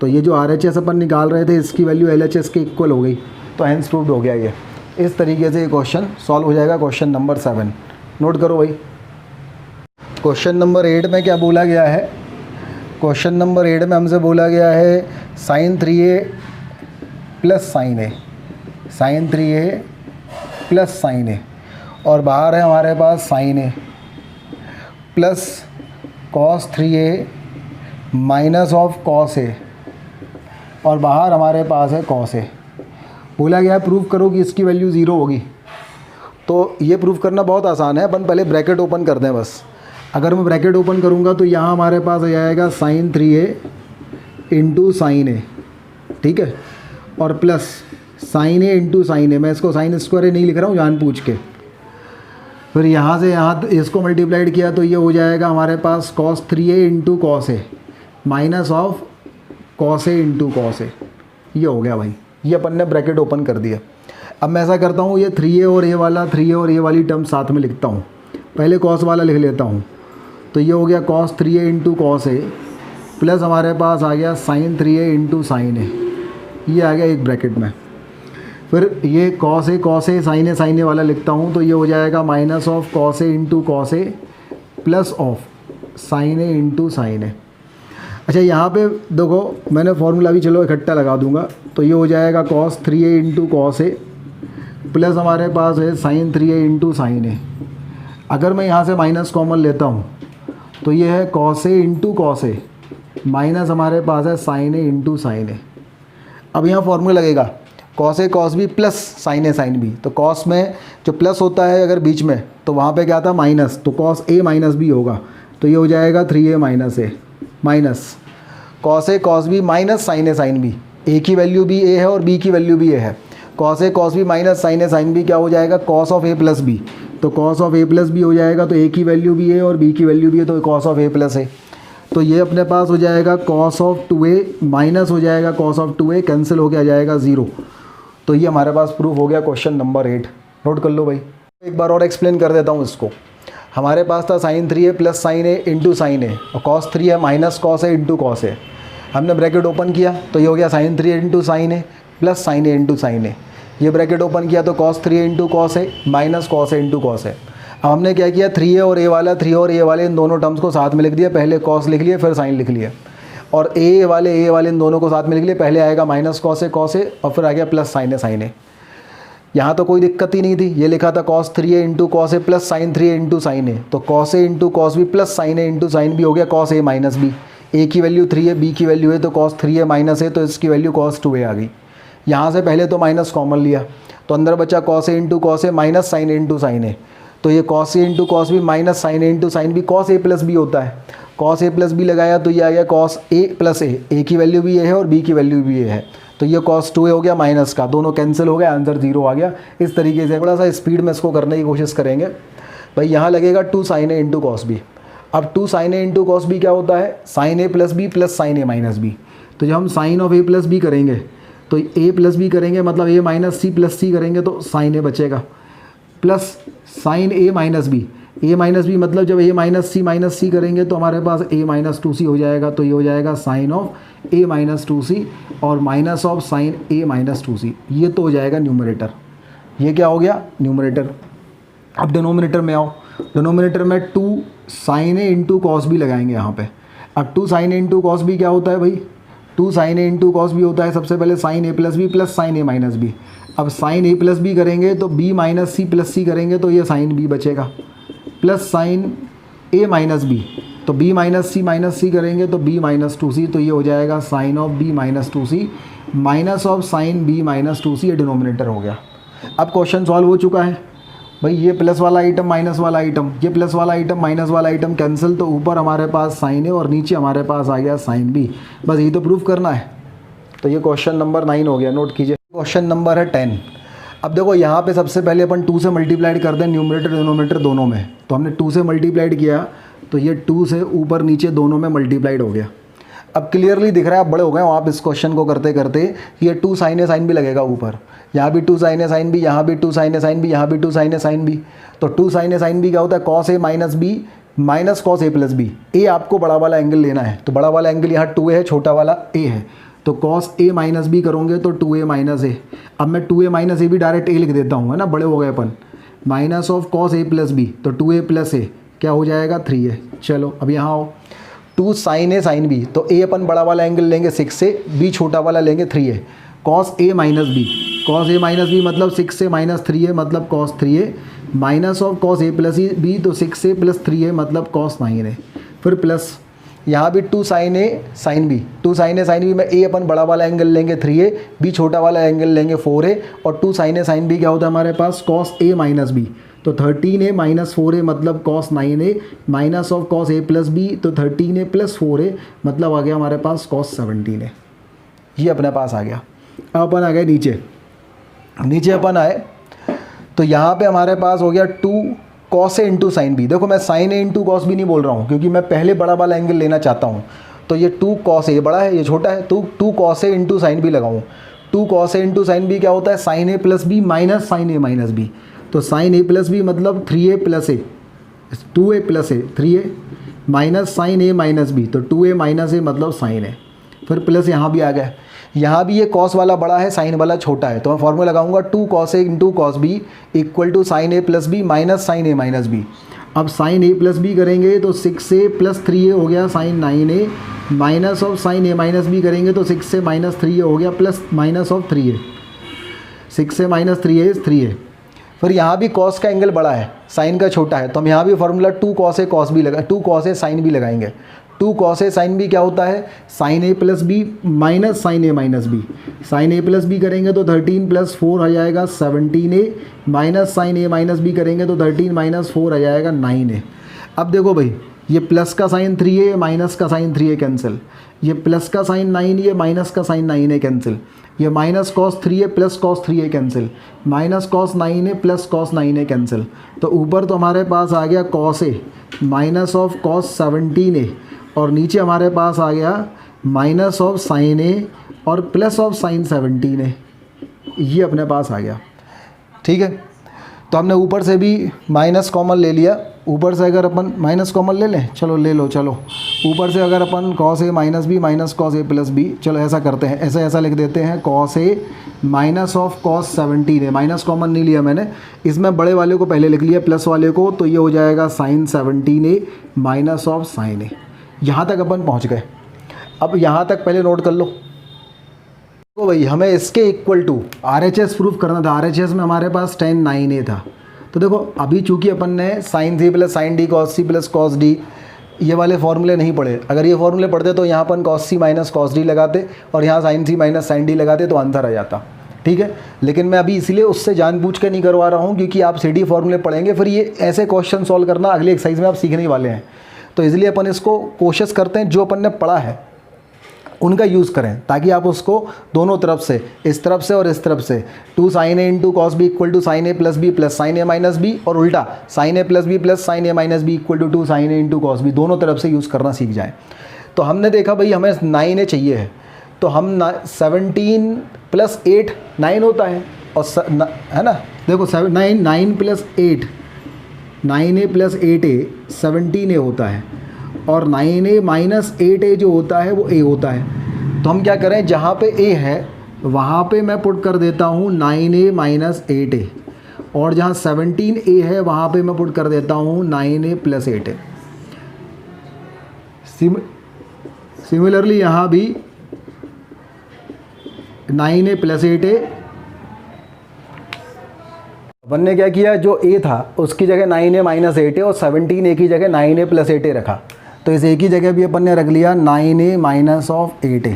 तो ये जो RHS अपन निकाल रहे थे इसकी वैल्यू LHS के इक्वल हो गई, तो हैंस प्रूव्ड हो गया ये। इस तरीके से ये क्वेश्चन सॉल्व हो जाएगा। क्वेश्चन नंबर 7 नोट करो भाई। क्वेश्चन नंबर 8 में क्या बोला गया है, क्वेश्चन नंबर 8 में हमसे बोला गया है sin 3A plus sine A, sin 3A plus sine A, और बाहर है हमारे पास sin A plus cos 3A minus of cos A, और बाहर हमारे पास है cos A। बोला गया है प्रूव करो कि इसकी वैल्यू 0 होगी। तो ये प्रूव करना बहुत आसान है, अपन पहले ब्रैकेट ओपन कर दें बस। अगर मैं ब्रैकेट ओपन करूँगा तो यहाँ हमारे पास आ जाएगा sin 3A into sign A, ठीक है, और plus sin A into sign A, मैं इसको साइन स्क्वायर नहीं लिख रहा हूँ जानबूझ के। फिर यहाँ से यहाँ इसको मल्टीप्लाइड किया तो ये हो जाएगा हमारे पास cos 3A into cos A minus of cos A into cos A, ये हो गया भाई। ये अपन ने ब्रैकेट ओपन कर दिया। अब मैं ऐसा करता हूँ, ये 3A और A वाला 3A और A वाली टर्म साथ में लिखता हूँ, पहले cos वाला लिख लेता हूँ। तो ये हो गया cos 3A into cos A plus हमारे पास आ गया साइन 3a इंटू साइन ए, ये आ गया एक ब्रैकेट में। फिर ये कॉस ए साइन ए वाला लिखता हूँ, तो ये हो जाएगा minus of cos A into cos A plus of sine A into sine A. अच्छा यहाँ पे देखो मैंने फॉर्मूला भी चलो इकट्ठा लगा दूंगा, तो ये हो जाएगा cos 3a into cos A plus हमारे पास है साइन 3a इंटू साइन ए। अगर मैं यहाँ से माइनस कॉमन लेता हूँ तो ये है cos A into cos A minus हमारे पास है साइन ए इंटू साइन ए। अब यहाँ फॉर्मूला लगेगा cos A cos B plus sine A sine B, तो कॉस में जो प्लस होता है अगर बीच में तो वहाँ पे क्या था माइनस, तो कॉस ए माइनस बी होगा, तो ये हो जाएगा 3a minus A minus cos A cos B minus sine A sine B. A की वैल्यू भी ए है और बी की वैल्यू भी ए है। Cos A cos B minus sine A sine B क्या हो जाएगा cos of A plus B, तो cos of A plus B हो जाएगा, तो ए की वैल्यू भी ए और बी की वैल्यू भी है, तो कॉस ऑफ ए प्लस ए। तो ये अपने पास हो जाएगा कॉस ऑफ 2a माइनस हो जाएगा कॉस ऑफ 2a, कैंसिल हो के आ जाएगा 0। तो ये हमारे पास प्रूफ हो गया क्वेश्चन नंबर 8। नोट कर लो भाई, एक बार और एक्सप्लेन कर देता हूँ इसको। हमारे पास था sign 3a plus sine A into sine ए, और कॉस 3 है minus cos A into cos ए। हमने ब्रैकेट ओपन किया तो ये हो गया sign 3a into sine A plus sine A into sine ए। ये ब्रैकेट ओपन किया तो cos 3a into cos A minus cos A into cos ए। अब हमने क्या किया 3a और a वाला 3 और a वाले इन दोनों टर्म्स को साथ में लिख दिया, पहले कॉस लिख लिए फिर साइन लिख लिया, और a वाले इन दोनों को साथ में लिख लिए, पहले आएगा माइनस कॉस ए और फिर आ गया plus sine A sign A. यहाँ तो कोई दिक्कत ही नहीं थी, ये लिखा था cos 3a into cos A plus sine 3a into sine A, तो cos A into cos B plus sine A into sine B हो गया cos A minus B. A की वैल्यू 3 है, बी की वैल्यू है, तो कॉस 3a माइनस ए, तो इसकी वैल्यू कॉस 2a आ गई। यहाँ से पहले तो माइनस कॉमन लिया तो अंदर बचा cos A into cos A minus sine A into sine A, तो ये cos A into cos B minus sine A into sine B, cos A plus B होता है। कॉस ए प्लस बी लगाया तो ये आ गया कॉस ए प्लस ए की वैल्यू भी ए है और बी की वैल्यू भी ए है, तो ये कॉस 2a हो गया माइनस का, दोनों कैंसिल हो गया, आंसर 0 आ गया। इस तरीके से थोड़ा सा स्पीड में इसको करने की कोशिश करेंगे। भाई यहाँ लगेगा 2 sine A into cos B. अब 2 sine A into cos B क्या होता है sine A plus B plus sine A minus B. तो जब हम sine of A plus B करेंगे तो ए प्लस बी करेंगे, मतलब ए माइनस सी प्लस सी करेंगे तो साइन ए बचेगा, plus sine A minus B मतलब जब ए माइनस सी करेंगे तो हमारे पास ए माइनस 2c हो जाएगा, तो ये हो जाएगा sine of A minus 2c और minus of sine A minus 2c। ये तो हो जाएगा न्यूमरेटर, ये क्या हो गया न्यूमरेटर। अब डिनोमिनेटर में आओ, डिनोमिनेटर में 2 sine A into cos B लगाएंगे यहाँ पे। अब 2 sine A into cos B क्या होता है भाई 2 sine A into cos B होता है सबसे पहले sign A plus B plus sine A minus B. अब साइन ए प्लस बी करेंगे तो बी माइनस सी प्लस सी करेंगे तो ये साइन बी बचेगा, plus sine A minus B, तो बी माइनस सी करेंगे तो बी माइनस 2c, तो ये हो जाएगा sine of B minus 2c minus of sine B minus 2c, ये डिनोमिनेटर हो गया। अब क्वेश्चन सॉल्व हो चुका है भाई, ये प्लस वाला आइटम माइनस वाला आइटम, ये प्लस वाला आइटम माइनस वाला आइटम कैंसिल, तो ऊपर हमारे पास साइन ए और नीचे हमारे पास आ गया साइन बी, बस यही तो प्रूफ करना है। तो ये क्वेश्चन नंबर 9 हो गया, नोट कीजिए। क्वेश्चन नंबर है 10। अब देखो यहाँ पे सबसे पहले अपन 2 से मल्टीप्लाइड कर दें न्यूमरेटर डिनोमिनेटर दोनों में, तो हमने 2 से मल्टीप्लाइड किया तो ये 2 से ऊपर नीचे दोनों में मल्टीप्लाइड हो गया। अब क्लियरली दिख रहा है, आप बड़े हो गए हो आप इस क्वेश्चन को करते करते, ये 2 साइन ए साइन भी लगेगा ऊपर, यहाँ भी 2 साइन ए साइन बी, यहाँ भी 2 साइन ए साइन बी, यहाँ भी 2 साइन ए साइन बी। तो 2 साइन ए साइन बी क्या होता है cos A minus B minus cos A plus B. ए आपको बड़ा वाला एंगल लेना है, तो बड़ा वाला एंगल यहाँ 2a है, छोटा वाला a है, तो कॉस ए माइनस बी करोगे तो 2a माइनस ए। अब मैं 2a माइनस ए भी डायरेक्ट a लिख देता हूँ, है ना, बड़े हो गए अपन। Minus of cos A plus B, तो 2a प्लस ए क्या हो जाएगा 3a। चलो अब यहाँ आओ, 2 साइन ए साइन बी, तो a अपन बड़ा वाला एंगल लेंगे 6 से, b छोटा वाला लेंगे 3a। Cos A minus B मतलब 6 से माइनस 3a मतलब cos 3a, minus of cos A plus B, तो 6 से प्लस 3a मतलब कॉस 9a। फिर प्लस यहाँ भी 2 sine A sine B, 2 sine A sine B में a अपन बड़ा वाला एंगल लेंगे 3a, b छोटा वाला एंगल लेंगे 4a, और 2 साइन ए साइन बी क्या होता है हमारे पास कॉस ए माइनस बी, तो 13a माइनस 4a मतलब cos 9a, minus of cos A plus B, तो 13a प्लस 4a मतलब आ गया हमारे पास कॉस 17a। ये अपने पास आ गया। अब अपन आ गए नीचे अपन आए तो यहाँ पे हमारे पास हो गया 2 cos A into sine B. देखो मैं sign A into cos B नहीं बोल रहा हूँ क्योंकि मैं पहले बड़ा वाला एंगल लेना चाहता हूँ, तो ये 2 कॉस ए, ये बड़ा है ये छोटा है, तो 2 cos A into sine B लगाऊँ। 2 cos A into sine B क्या होता है sine A plus B minus sine A minus B, तो साइन ए प्लस बी मतलब 3a plus A, 2a plus A 3a minus sine A minus B, तो 2a minus ए मतलब sign ए, फिर plus यहाँ भी आ गया, यहाँ भी ये कॉस वाला बड़ा है साइन वाला छोटा है, तो मैं फॉर्मूला लगाऊंगा 2 cos a into cos B equal to sine A plus B minus sine A minus B. अब साइन ए प्लस बी करेंगे तो 6a प्लस 3a हो गया sine 9a, minus of sine A minus B करेंगे तो 6a minus 3a हो गया plus minus of 3a, 6a minus 3a is 3a। फिर यहाँ भी कॉस का एंगल बड़ा है साइन का छोटा है, तो हम यहाँ भी formula 2 cos a cos b लगा 2 cos a sin b लगाएंगे। 2 cos a sin b क्या होता है, sine A plus B minus sine A minus B, sign A plus B करेंगे तो 13 प्लस 4 आ जाएगा 17a, minus sine A minus B करेंगे तो 13 माइनस 4 आ जाएगा 9a। अब देखो भाई, ये प्लस का साइन 3a माइनस का साइन 3a कैंसिल, ये प्लस का साइन 9a माइनस का साइन 9a कैंसिल, ये minus cos 3a plus cos 3a cancel, minus cos 9a plus cos 9a cancel, तो ऊपर तो हमारे पास आ गया cos a minus of cos 17a, और नीचे हमारे पास आ गया माइनस ऑफ साइन a और प्लस ऑफ साइन 17a, ये अपने पास आ गया। ठीक है, तो हमने ऊपर से भी माइनस कॉमन ले लिया, ऊपर से अगर अपन माइनस कॉमन ले लें, चलो ले लो, चलो ऊपर से अगर अपन cos A minus B minus cos A plus B, चलो ऐसा करते हैं, ऐसा लिख देते हैं cos A minus of cos 17a, minus common नहीं लिया मैंने, इसमें बड़े वाले को पहले लिख लिया प्लस वाले को, तो ये हो जाएगा sine 17a minus of sine A. यहाँ तक अपन पहुँच गए। अब यहाँ तक पहले नोट कर लो, तो भाई हमें इसके इक्वल टू RHS प्रूफ करना था, RHS में हमारे पास tan 9a था, तो देखो अभी चूंकि अपन ने sine C plus sine D cos C plus cos D ये वाले फॉर्मूले नहीं पढ़े, अगर ये फॉर्मूले पढ़ते तो यहाँ अपन कॉस सी माइनस कॉस डी लगाते और यहाँ साइन सी माइनस साइन डी लगाते तो आंसर आ जाता। ठीक है, लेकिन मैं अभी इसलिए उससे जानबूझ के नहीं करवा रहा हूँ क्योंकि आप CD फॉर्मूले पढ़ेंगे, फिर ये ऐसे क्वेश्चन सॉल्व करना अगले एक्सरसाइज में आप सीखने वाले हैं, तो इसलिए अपन इसको कोशिश करते हैं जो अपन ने पढ़ा है उनका यूज़ करें, ताकि आप उसको दोनों तरफ से, इस तरफ से और इस तरफ से, 2 sin a into cos B equal to sine A plus B plus sine A minus B, और उल्टा sine A plus B plus sine A minus B equal to 2 sin a into cos B, दोनों तरफ से use करना सीख जाएं। तो हमने देखा भाई हमें 9a चाहिए है, तो हम 17 प्लस 8 9 होता है, और है ना, देखो 9 plus 8 9a plus 8a 17a होता है, और 9a माइनस 8a जो होता है वो a होता है। तो हम क्या करें, जहाँ पे a है वहाँ पे मैं पुट कर देता हूँ 9a माइनस 8a, और जहाँ 17a है वहाँ पे मैं पुट कर देता हूँ 9a प्लस 8a। सिमिलरली यहाँ भी 9a प्लस 8a, अपन ने क्या किया, जो a था उसकी जगह 9a माइनस 8a और 17a की जगह 9a प्लस 8a रखा, तो इस एक ही जगह भी अपन ने रख लिया 9a माइनस ऑफ 8a।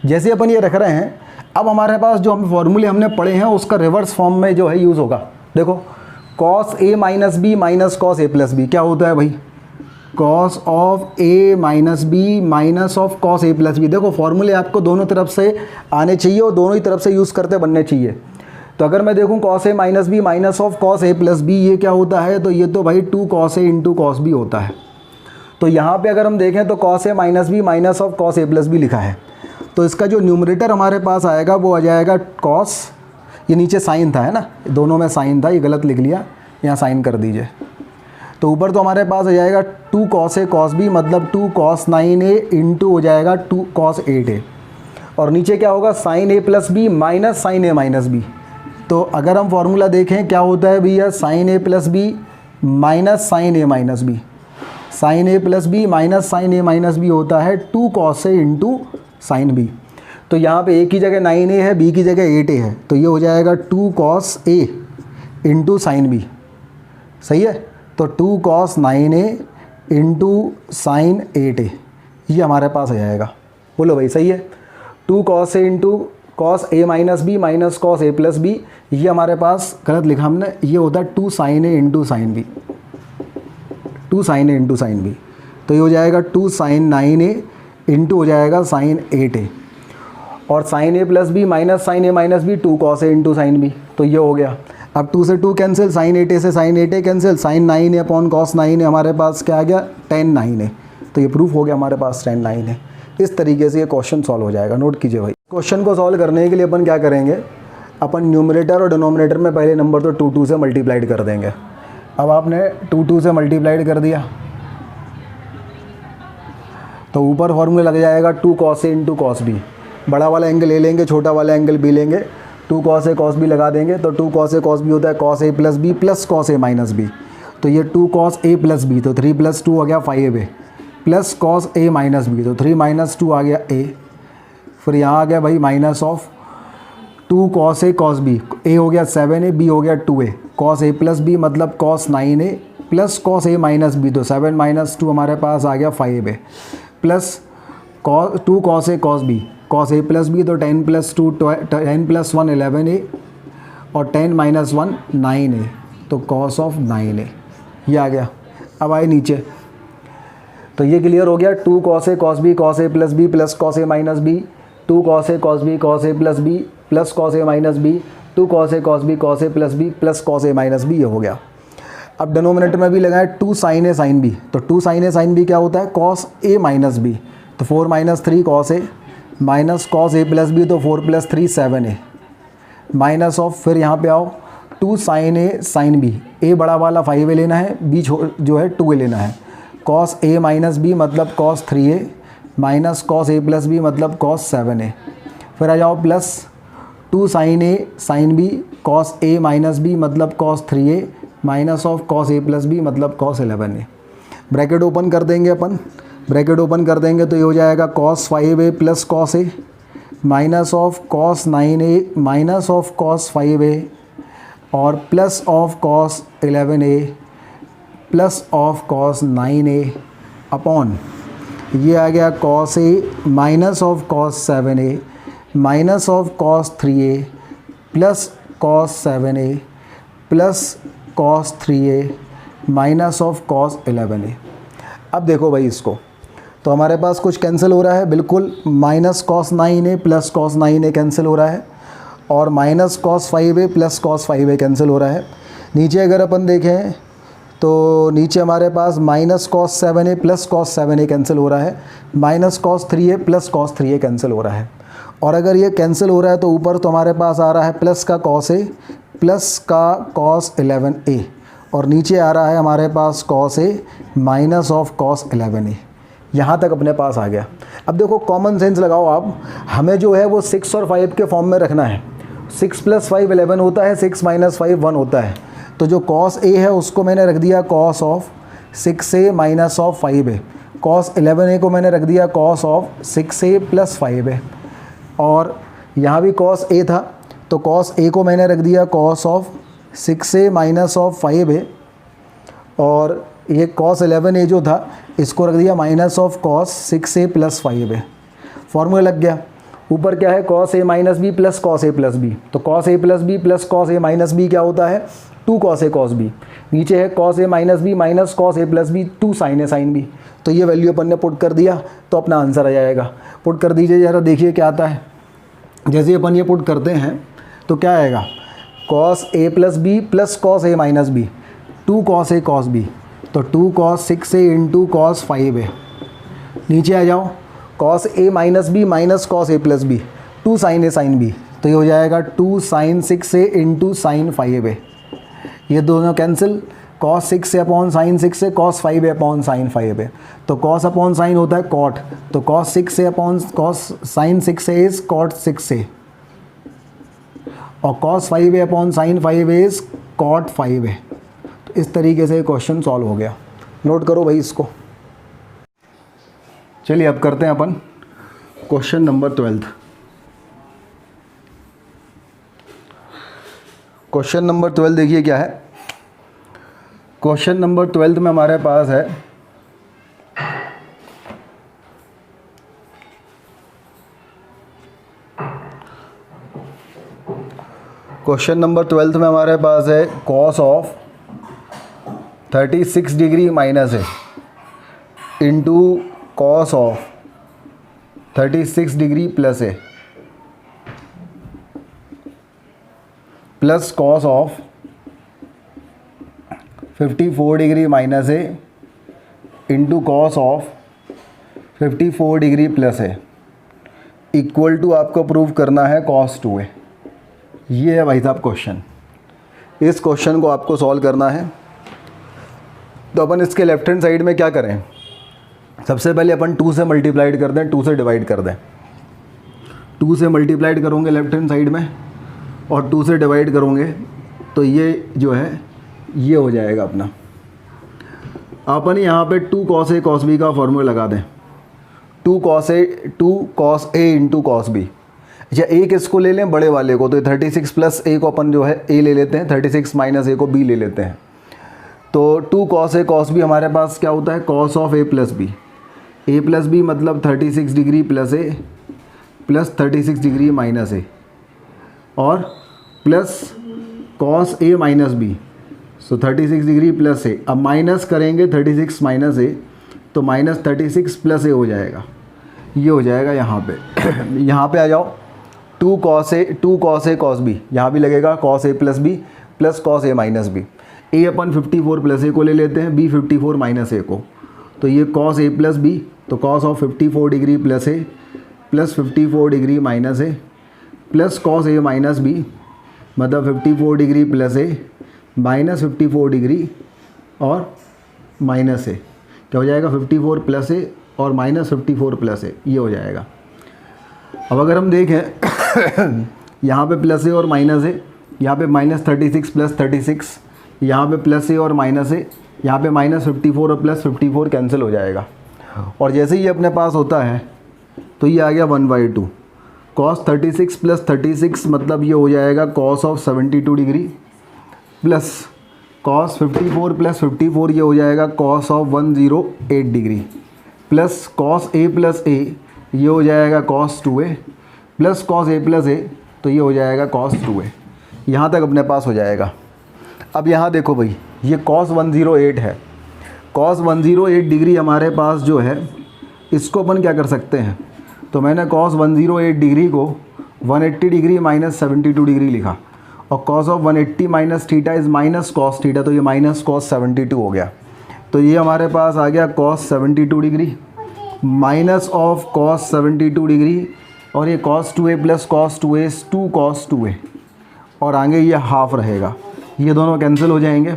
जैसे अपन ये रख रहे हैं, अब हमारे पास जो हम फॉर्मूले हमने पढ़े हैं उसका रिवर्स फॉर्म में जो है यूज़ होगा। देखो cos a minus B minus cos A plus B क्या होता है भाई, cos of a minus B minus of cos A plus B. देखो फॉर्मूले आपको दोनों तरफ से आने चाहिए और दोनों ही तरफ से यूज़ करते बनने चाहिए। तो अगर मैं देखूँ cos a minus B minus of cos A plus B, ये क्या होता है, तो ये तो भाई 2 cos a into cos B होता है। तो यहाँ पे अगर हम देखें तो cos a minus B minus of cos A plus B लिखा है, तो इसका जो न्यूमरेटर हमारे पास आएगा वो आ जाएगा cos, ये नीचे साइन था है ना, दोनों में साइन था, ये गलत लिख लिया, यहाँ साइन कर दीजिए। तो ऊपर तो हमारे पास आ जाएगा 2 cos a cos b मतलब 2 cos 9a इंटू हो जाएगा 2 cos 8a, और नीचे क्या होगा sine a plus B minus sine a minus B. तो अगर हम फॉर्मूला देखें क्या होता है भैया, sine a plus B minus sine a minus B, sine a plus B minus sine a minus B होता है 2 cos a into sine b। तो यहाँ पे a की जगह 9a है, b की जगह 8a है, तो ये हो जाएगा 2 cos a into sine b। सही है, तो 2 cos 9a into sine 8a ये हमारे पास आ जाएगा। बोलो भाई सही है, 2 cos a into cos a minus B minus cos a plus B, ये हमारे पास गलत लिखा हमने, ये होता है 2 sin a into sine B, 2 sin a into sine B. तो ये हो जाएगा 2 sin 9a इंटू हो जाएगा साइन 8a, और sine a plus B minus sine a minus B 2 cos a into sine B, तो ये हो गया। अब 2 से 2 कैंसिल, साइन 8a से sine 8a cancel, sine 9a upon cos 9a हमारे पास क्या आ गया, tan 9a। तो ये प्रूफ हो गया हमारे पास tan 9a। इस तरीके से ये क्वेश्चन सॉल्व हो जाएगा। नोट कीजिए भाई, क्वेश्चन को सॉल्व करने के लिए अपन क्या करेंगे, अपन न्यूमरेटर और डिनोमिनेटर में पहले नंबर तो 2 से मल्टीप्लाइड कर देंगे। अब आपने 2 से मल्टीप्लाइड कर दिया तो ऊपर फॉर्मूला लग जाएगा 2 cos A into cos B. बड़ा वाला एंगल ले लेंगे, छोटा वाला एंगल बी लेंगे, 2 cos A cos B लगा देंगे तो 2 cos A cos B होता है cos A plus B plus cos A minus B. तो ये 2 cos A प्लस बी, तो 3 + 2 हो गया 5A plus cos A minus B, तो 3 - 2 आ गया A। फिर यहाँ आ गया भाई minus of 2 cos A cos B, A हो गया 7A, B हो गया 2A, cos A plus B मतलब cos 9A plus cos A minus B, तो 7 - 2 हमारे पास आ गया 5A plus 2 cos A cos B, cos A plus B तो 10 + 2 10 + 1 11A और 10 - 1 9A, तो cos ऑफ 9A ये आ गया। अब आए नीचे तो ये क्लियर हो गया 2 cos A cos B cos A plus B plus cos A minus B, 2 cos A cos B cos A plus B plus cos A minus B, 2 cos A cos B cos A plus B plus cos A minus B, ये हो गया। अब denominator में भी लगाए 2 sin A sin B, तो 2 sin A sin B क्या होता है cos A माइनस बी, तो 4 - 3 cos A minus cos A plus B, तो 4 + 3 7A माइनस ऑफ, फिर यहाँ पे आओ 2 sin A sin B, A बड़ा वाला 5A लेना है, B जो है 2A लेना है, cos A माइनस बी मतलब cos 3A minus cos A plus B मतलब cos 7A। फिर आ जाओ plus 2 sin A sin B cos A minus B मतलब cos 3A minus of cos A plus B मतलब cos 11A। Bracket open कर देंगे अपन, bracket open कर देंगे तो ये हो जाएगा cos 5A plus cos A minus of cos 9A minus of cos 5A और plus of cos 11A plus of cos 9A upon ये आ गया cos A minus of cos 7A minus of cos 3A plus cos 7A plus cos 3A minus of cos 11A। अब देखो भाई इसको, तो हमारे पास कुछ कैंसिल हो रहा है, बिल्कुल minus cos 9A plus cos 9A cancel हो रहा है और minus cos 5A plus cos 5A cancel हो रहा है। नीचे अगर अपन देखें तो नीचे हमारे पास minus cos 7A plus cos 7A cancel हो रहा है, minus cos 3A plus cos 3A cancel हो रहा है। और अगर ये कैंसिल हो रहा है तो ऊपर तो हमारे पास आ रहा है प्लस का cos A प्लस का cos 11A और नीचे आ रहा है हमारे पास cos A minus of cos 11A। यहाँ तक अपने पास आ गया। अब देखो कॉमन सेंस लगाओ आप, हमें जो है वो 6 और 5 के फॉर्म में रखना है। 6 + 5 11 होता है, 6 - 5 1 होता है, तो जो cos A है उसको मैंने रख दिया cos of 6A minus of 5A, cos 11A को मैंने रख दिया cos of 6A plus 5A और यहाँ भी cos A था तो cos A को मैंने रख दिया cos of 6A minus of 5A और ये cos 11A जो था इसको रख दिया minus of cos 6A plus 5A। Formula लग गया। ऊपर क्या है cos A minus B plus cos A plus B, तो cos A plus B plus cos A minus B क्या होता है 2 cos A cos B। नीचे है cos A minus B minus cos A plus B 2 sin A sin B। तो ये value अपन ने put कर दिया तो अपना आंसर आ जाएगा। पुट कर दीजिए ज़रा, देखिए क्या आता है। जैसे अपन ये पुट करते हैं तो क्या आएगा cos A plus B plus cos A minus B 2 cos A cos B, तो 2 cos 6A into cos 5A। नीचे आ जाओ cos A minus B minus cos A plus B 2 sin A sin B, तो ये हो जाएगा 2 sin 6A into sin 5A। ये दोनों cancel, cos 6A upon sin 6A cos 5A upon sin 5A, तो cos upon sin होता है cot, तो cos 6A upon cos sin 6A is cot 6A और cos 5A upon sin 5A is cot 5A। तो इस तरीके से question solve हो गया। नोट करो भाई इसको। चलिए अब करते हैं अपन क्वेश्चन नंबर 12। क्वेश्चन नंबर 12 देखिए क्या है। क्वेश्चन नंबर 12 में हमारे पास है क्वेश्चन नंबर 12 में हमारे पास है cos ऑफ 36 डिग्री माइनस है into cos of 36 degree plus है plus cos of 54 degree minus है into cos of 54 degree plus है इक्वल टू आपको प्रूव करना है cos 2a। ये है भाई साहब क्वेश्चन। इस क्वेश्चन को आपको सॉल्व करना है। तो अपन इसके लेफ्ट हैंड साइड में क्या करें, सबसे पहले अपन 2 से मल्टीप्लाइड कर दें, 2 से डिवाइड कर दें। 2 से मल्टीप्लाइड करोगे लेफ्ट हैंड साइड में और 2 से डिवाइड करोगे तो ये जो है ये हो जाएगा अपना। अपन यहाँ पे 2 cos A cos B का फॉर्मूला लगा दें, 2 cos A into cos B। अच्छा एक इसको ले लें बड़े वाले को, तो 36 प्लस A को अपन जो है A ले लेते हैं, 36 माइनस A को B ले लेते हैं। तो 2 cos A cos B हमारे पास क्या होता है, cos of A plus B। A plus B मतलब 36 degree plus A plus 36 degree minus A और plus cos A minus B, so 36 degree plus A। अब माइनस करेंगे 36 माइनस A तो माइनस 36 प्लस A हो जाएगा, ये हो जाएगा यहाँ पे। यहाँ पे आ जाओ, 2 cos A cos B, यहाँ भी लगेगा cos A plus B plus cos A minus B। A upon 54 plus A को ले लेते हैं, B 54 माइनस A को, तो ये cos A प्लस B, तो cos of 54 degree plus A plus 54 degree minus A plus cos A minus B, मतलब 54 degree plus A minus 54 degree और माइनस A, क्या हो जाएगा 54 प्लस A और माइनस 54 प्लस A, ये हो जाएगा। अब अगर हम देखें यहाँ पे प्लस A और माइनस A, यहाँ पे माइनस 36 प्लस 36, यहाँ पे प्लस A और माइनस A, यहाँ पे माइनस 54 और प्लस 54 कैंसिल हो जाएगा। और जैसे ही अपने पास होता है तो ये आ गया 1/2। cos 36 प्लस 36 मतलब ये हो जाएगा cos of 72 degree plus cos 54 plus 54 ये हो जाएगा cos of 108 degree plus cos A plus A ये हो जाएगा cos 2A plus cos A plus A, तो ये हो जाएगा cos 2A। यहाँ तक अपने पास हो जाएगा। अब यहाँ देखो भाई, ये cos 108 है, cos 108 डिग्री हमारे पास जो है, इसको अपन क्या कर सकते हैं, तो मैंने cos 108 डिग्री को 180 डिग्री माइनस 72 डिग्री लिखा और cos of 180 minus theta is minus cos theta, तो ये माइनस cos 72 हो गया। तो ये हमारे पास आ गया cos 72 degree minus of cos 72 degree और ये cos 2A plus cos 2A 2 cos 2A और आगे ये हाफ रहेगा, ये दोनों कैंसिल हो जाएंगे।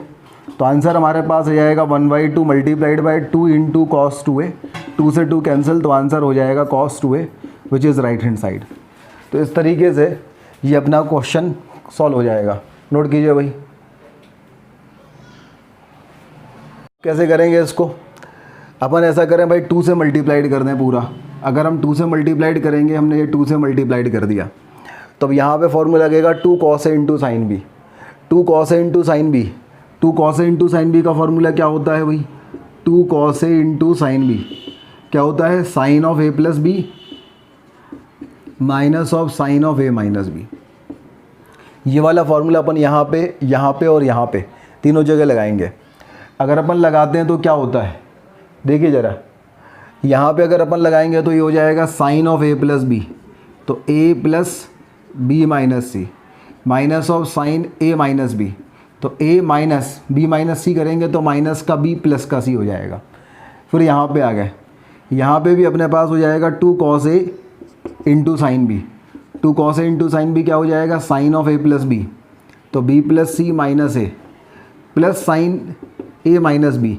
तो आंसर हमारे पास हो जाएगा 1/2 multiplied by 2 into cos 2A, 2 से 2 कैंसिल, तो आंसर हो जाएगा cos 2A which is right hand side. तो इस तरीके से ये अपना क्वेश्चन सॉल्व हो जाएगा। नोट कीजिए भाई, कैसे करेंगे इसको। अपन ऐसा करें भाई, 2 से मल्टीप्लाइड कर दें पूरा। अगर हम 2 से मल्टीप्लाइड करेंगे, हमने ये 2 से मल्टीप्लाइड कर दिया, तो अब यहाँ पे फॉर्मूला लगेगा 2 cos A into sine B, 2 cos A into sine B. 2 cos A into sine B का फॉर्मूला क्या होता है भाई, 2 cos A into sine B क्या होता है, sine of A plus B minus of sine of A minus B. ये वाला फॉर्मूला अपन यहाँ पे और यहाँ पे तीनों जगह लगाएंगे। अगर अपन लगाते हैं तो क्या होता है, देखिए ज़रा, यहाँ पे अगर अपन लगाएंगे तो ये हो जाएगा sine of A plus B, तो A plus B minus C minus of sine A minus B, तो A minus B minus C करेंगे तो माइनस का B प्लस का C हो जाएगा। फिर यहाँ पे आ गए, यहाँ पे भी अपने पास हो जाएगा 2 cos A into sine B, 2 cos A into sine B क्या हो जाएगा, sine of A plus B, तो B plus C minus A plus sine A minus B,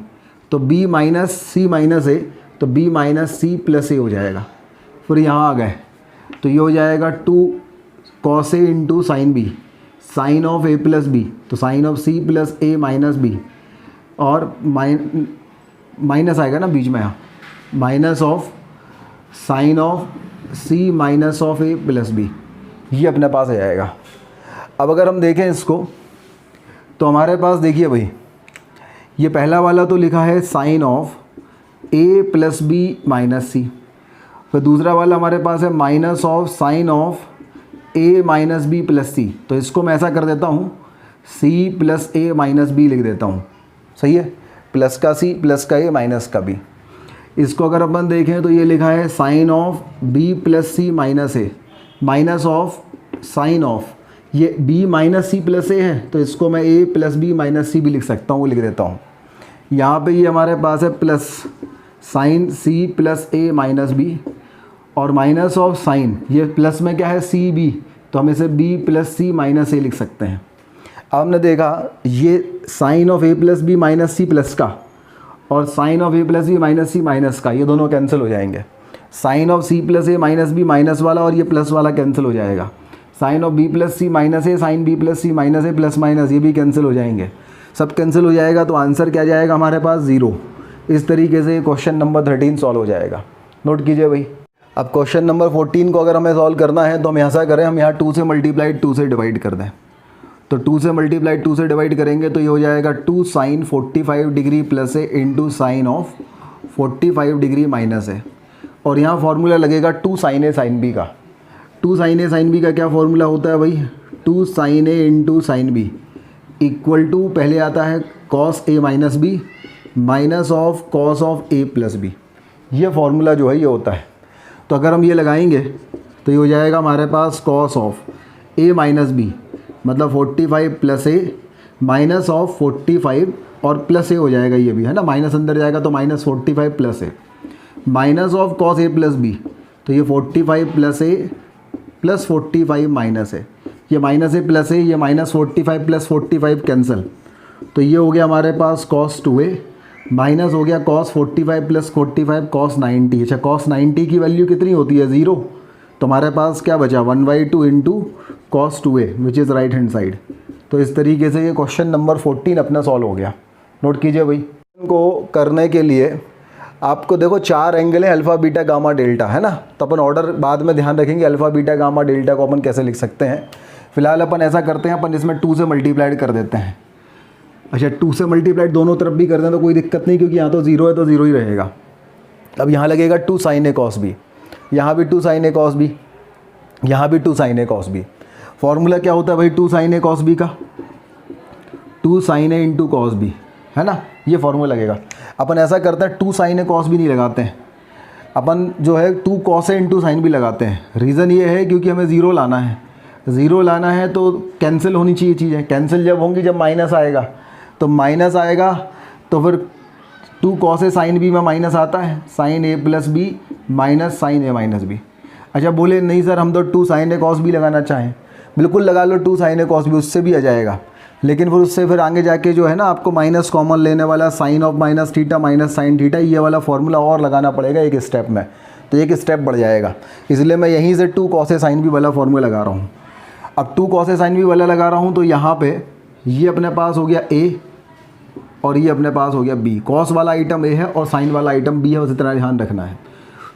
तो B minus C minus A, तो B minus C plus A हो जाएगा। फिर यहाँ आ गए तो ये हो जाएगा 2 cos A into sine B, sine of A plus B, तो sine of C plus A minus B और माइनस आएगा ना बीच में, यहाँ minus of sine of C minus of A plus B, ये अपने पास आ जाएगा। अब अगर हम देखें इसको तो हमारे पास देखिए भाई, ये पहला वाला तो लिखा है sine of A plus B minus C, फिर दूसरा वाला हमारे पास है minus of sine of A minus B plus C, तो इसको मैं ऐसा कर देता हूँ C plus A minus B लिख देता हूँ, सही है, प्लस का C प्लस का A माइनस का B। इसको अगर अपन देखें तो ये लिखा है sine of B plus C minus A minus of sine of, ये B minus C plus A है, तो इसको मैं A plus B minus C भी लिख सकता हूँ, वो लिख देता हूँ। यहाँ पे ये हमारे पास है plus sine C plus A minus B और माइनस ऑफ साइन, ये प्लस में क्या है सी बी, तो हम इसे B plus C minus A लिख सकते हैं। अब हमने देखा ये sine of A plus B minus C plus का, और sine of A plus B minus C minus का, ये दोनों कैंसिल हो जाएंगे। Sine of C plus A minus B minus वाला और ये प्लस वाला कैंसिल हो जाएगा। Sine of B plus C minus A, sine B plus C minus A plus minus, ये भी कैंसिल हो जाएंगे। सब कैंसिल हो जाएगा तो आंसर क्या जाएगा हमारे पास 0। इस तरीके से क्वेश्चन नंबर 13 सॉल्व हो जाएगा। नोट कीजिए भाई। अब क्वेश्चन नंबर 14 को अगर हमें सॉल्व करना है तो हम ऐसा करें, हम यहाँ 2 से मल्टीप्लाइड 2 से डिवाइड कर दें। तो 2 से मल्टीप्लाइड 2 से डिवाइड करेंगे तो ये हो जाएगा 2 sine 45 degree plus A into sine of 45 degree minus है। और यहाँ फार्मूला लगेगा 2 साइन ए साइन बी का। 2 साइन ए साइन बी का क्या फार्मूला होता है भाई? 2 sine A into sine B equal to, पहले आता है cos A minus B minus of cos of A plus B. ये फार्मूला जो है ये होता है। तो अगर हम ये लगाएंगे तो ये हो जाएगा हमारे पास cos of A minus B मतलब 45 प्लस ए माइनस ऑफ 45 और प्लस ए हो जाएगा, ये भी है ना, माइनस अंदर जाएगा तो minus 45 plus A minus of cos A plus B. तो ये 45 प्लस ए प्लस 45 माइनस है, ये माइनस ए प्लस ए, ये माइनस 45 प्लस 45 कैंसिल। तो ये हो गया हमारे पास कॉस 2a माइनस हो गया कॉस 45 प्लस 45 कॉस 90। अच्छा, कॉस 90 की वैल्यू कितनी होती है? 0। तो हमारे पास क्या बचा? 1/2 into cos 2a which is right hand side. तो इस तरीके से ये क्वेश्चन नंबर 14 अपना सॉल्व हो गया। नोट कीजिए भाई। इनको करने के लिए आपको देखो 4 एंगल है, अल्फ़ा बीटा गामा डेल्टा, है ना। तो अपन ऑर्डर बाद में ध्यान रखेंगे, अल्फ़ा बीटा गामा डेल्टा को अपन कैसे लिख सकते हैं। फिलहाल अपन ऐसा करते हैं, अपन इसमें 2 से मल्टीप्लाइड कर देते हैं। अच्छा, 2 से मल्टीप्लाइड दोनों तरफ भी कर दें तो कोई दिक्कत नहीं, क्योंकि यहाँ तो 0 है तो 0 ही रहेगा। अब यहाँ लगेगा 2 साइन ए कॉस बी, यहाँ भी 2 साइन ए कॉस बी, यहाँ भी 2 साइन ए कॉस बी। फॉर्मूला क्या होता है भाई 2 साइन ए कॉस बी का? 2 sine A into cos B, है ना, ये फॉर्मूला लगेगा। अपन ऐसा करते हैं 2 साइन ए कॉस बी नहीं लगाते हैं, अपन जो है 2 cos A into sine B लगाते हैं। रीज़न ये है क्योंकि हमें 0 लाना है, 0 लाना है तो कैंसिल होनी चाहिए चीज़ें। कैंसिल जब होंगी जब माइनस आएगा, तो माइनस आएगा तो फिर 2 कॉस ए साइन बी में माइनस आता है, sine A plus B minus sine A minus B. अच्छा, बोले नहीं सर हम तो 2 साइन ए कॉस बी लगाना चाहें, बिल्कुल लगा लो 2 साइन ए कॉस बी, उससे भी आ जाएगा। लेकिन फिर उससे फिर आगे जाके जो है ना आपको माइनस कॉमन लेने वाला sine of minus theta minus sine theta, ये वाला फार्मूला और लगाना पड़ेगा एक स्टेप में, तो एक स्टेप बढ़ जाएगा। इसलिए मैं यहीं से 2 कॉस ए साइन बी वाला फार्मूला लगा रहा हूँ। अब 2 कॉस ए साइन बी वाला लगा रहा हूँ तो यहाँ पे ये अपने पास हो गया ए और ये अपने पास हो गया बी। कॉस वाला आइटम ए है और साइन वाला आइटम बी है, बस इतना ध्यान रखना है।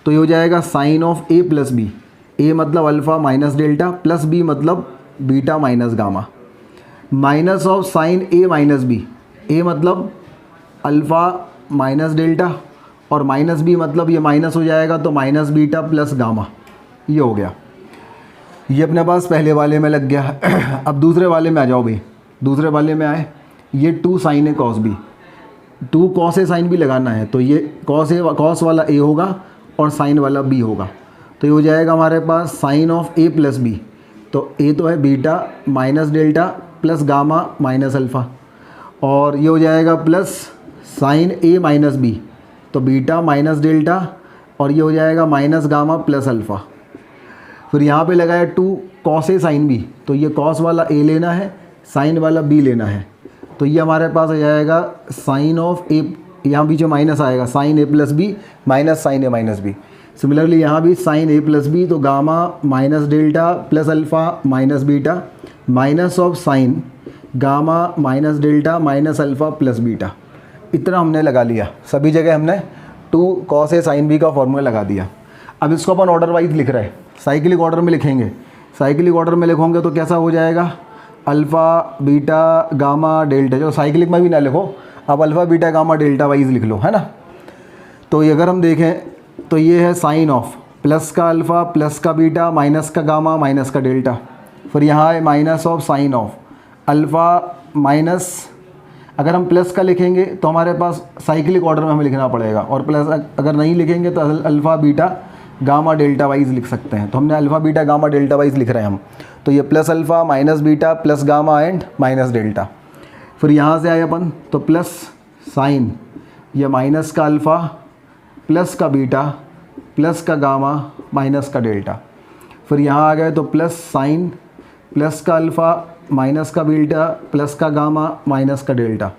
तो ये हो जाएगा sine of A plus B, A मतलब alpha minus delta plus B मतलब beta minus gamma, minus of sine A minus B, A मतलब अल्फ़ा माइनस डेल्टा और माइनस बी मतलब ये माइनस हो जाएगा तो माइनस बीटा प्लस गामा, ये हो गया। ये अपने पास पहले वाले में लग गया। अब दूसरे वाले में आ जाओ भाई। दूसरे वाले में आए, ये 2 sine A cos B, 2 cos A sine B लगाना है तो ये कॉस वाला ए होगा और साइन वाला बी होगा। तो ये हो जाएगा हमारे पास sine of A plus B, तो ए तो है beta minus delta plus gamma minus alpha, और ये हो जाएगा plus sine A minus B, तो बीटा माइनस डेल्टा, और ये हो जाएगा माइनस गामा प्लस अल्फ़ा। फिर यहाँ पे लगाया 2 कॉस ए साइन बी, तो ये कॉस वाला ए लेना है, साइन वाला बी लेना है। तो ये हमारे पास आ जाएगा साइन ऑफ ए, यहाँ बीच में माइनस आएगा, sign A plus B minus sine A minus B. Similarly यहाँ भी साइन ए प्लस बी, तो gamma minus delta plus alpha minus beta minus of sign gamma minus delta minus alpha plus beta. इतना हमने लगा लिया, सभी जगह हमने 2 कॉस ए साइन बी का फॉर्मूला लगा दिया। अब इसको अपन ऑर्डर वाइज लिख रहे हैं, साइक्लिक ऑर्डर में लिखेंगे। साइक्लिक ऑर्डर में लिखोगे तो कैसा हो जाएगा? अल्फ़ा बीटा गामा डेल्टा, जो साइक्लिक में भी ना लिखो, अब alpha beta gamma delta wise लिख लो, है ना। तो ये अगर हम देखें तो ये है साइन ऑफ प्लस का अल्फ़ा प्लस का बीटा माइनस का गामा माइनस का डेल्टा, फिर यहाँ है minus of sine of alpha minus, अगर हम प्लस का लिखेंगे तो हमारे पास साइक्लिक ऑर्डर में हमें लिखना पड़ेगा, और प्लस अगर नहीं लिखेंगे तो alpha beta gamma delta wise लिख सकते हैं। तो हमने alpha beta gamma delta wise लिख रहे हैं हम, तो ये plus alpha minus beta plus gamma and minus delta. फिर यहाँ से आए अपन तो प्लस साइन, ये माइनस का अल्फ़ा प्लस का बीटा प्लस का गामा माइनस का डेल्टा। फिर यहाँ आ गए तो प्लस साइन प्लस का अल्फ़ा माइनस का बीटा प्लस का गामा माइनस का डेल्टा।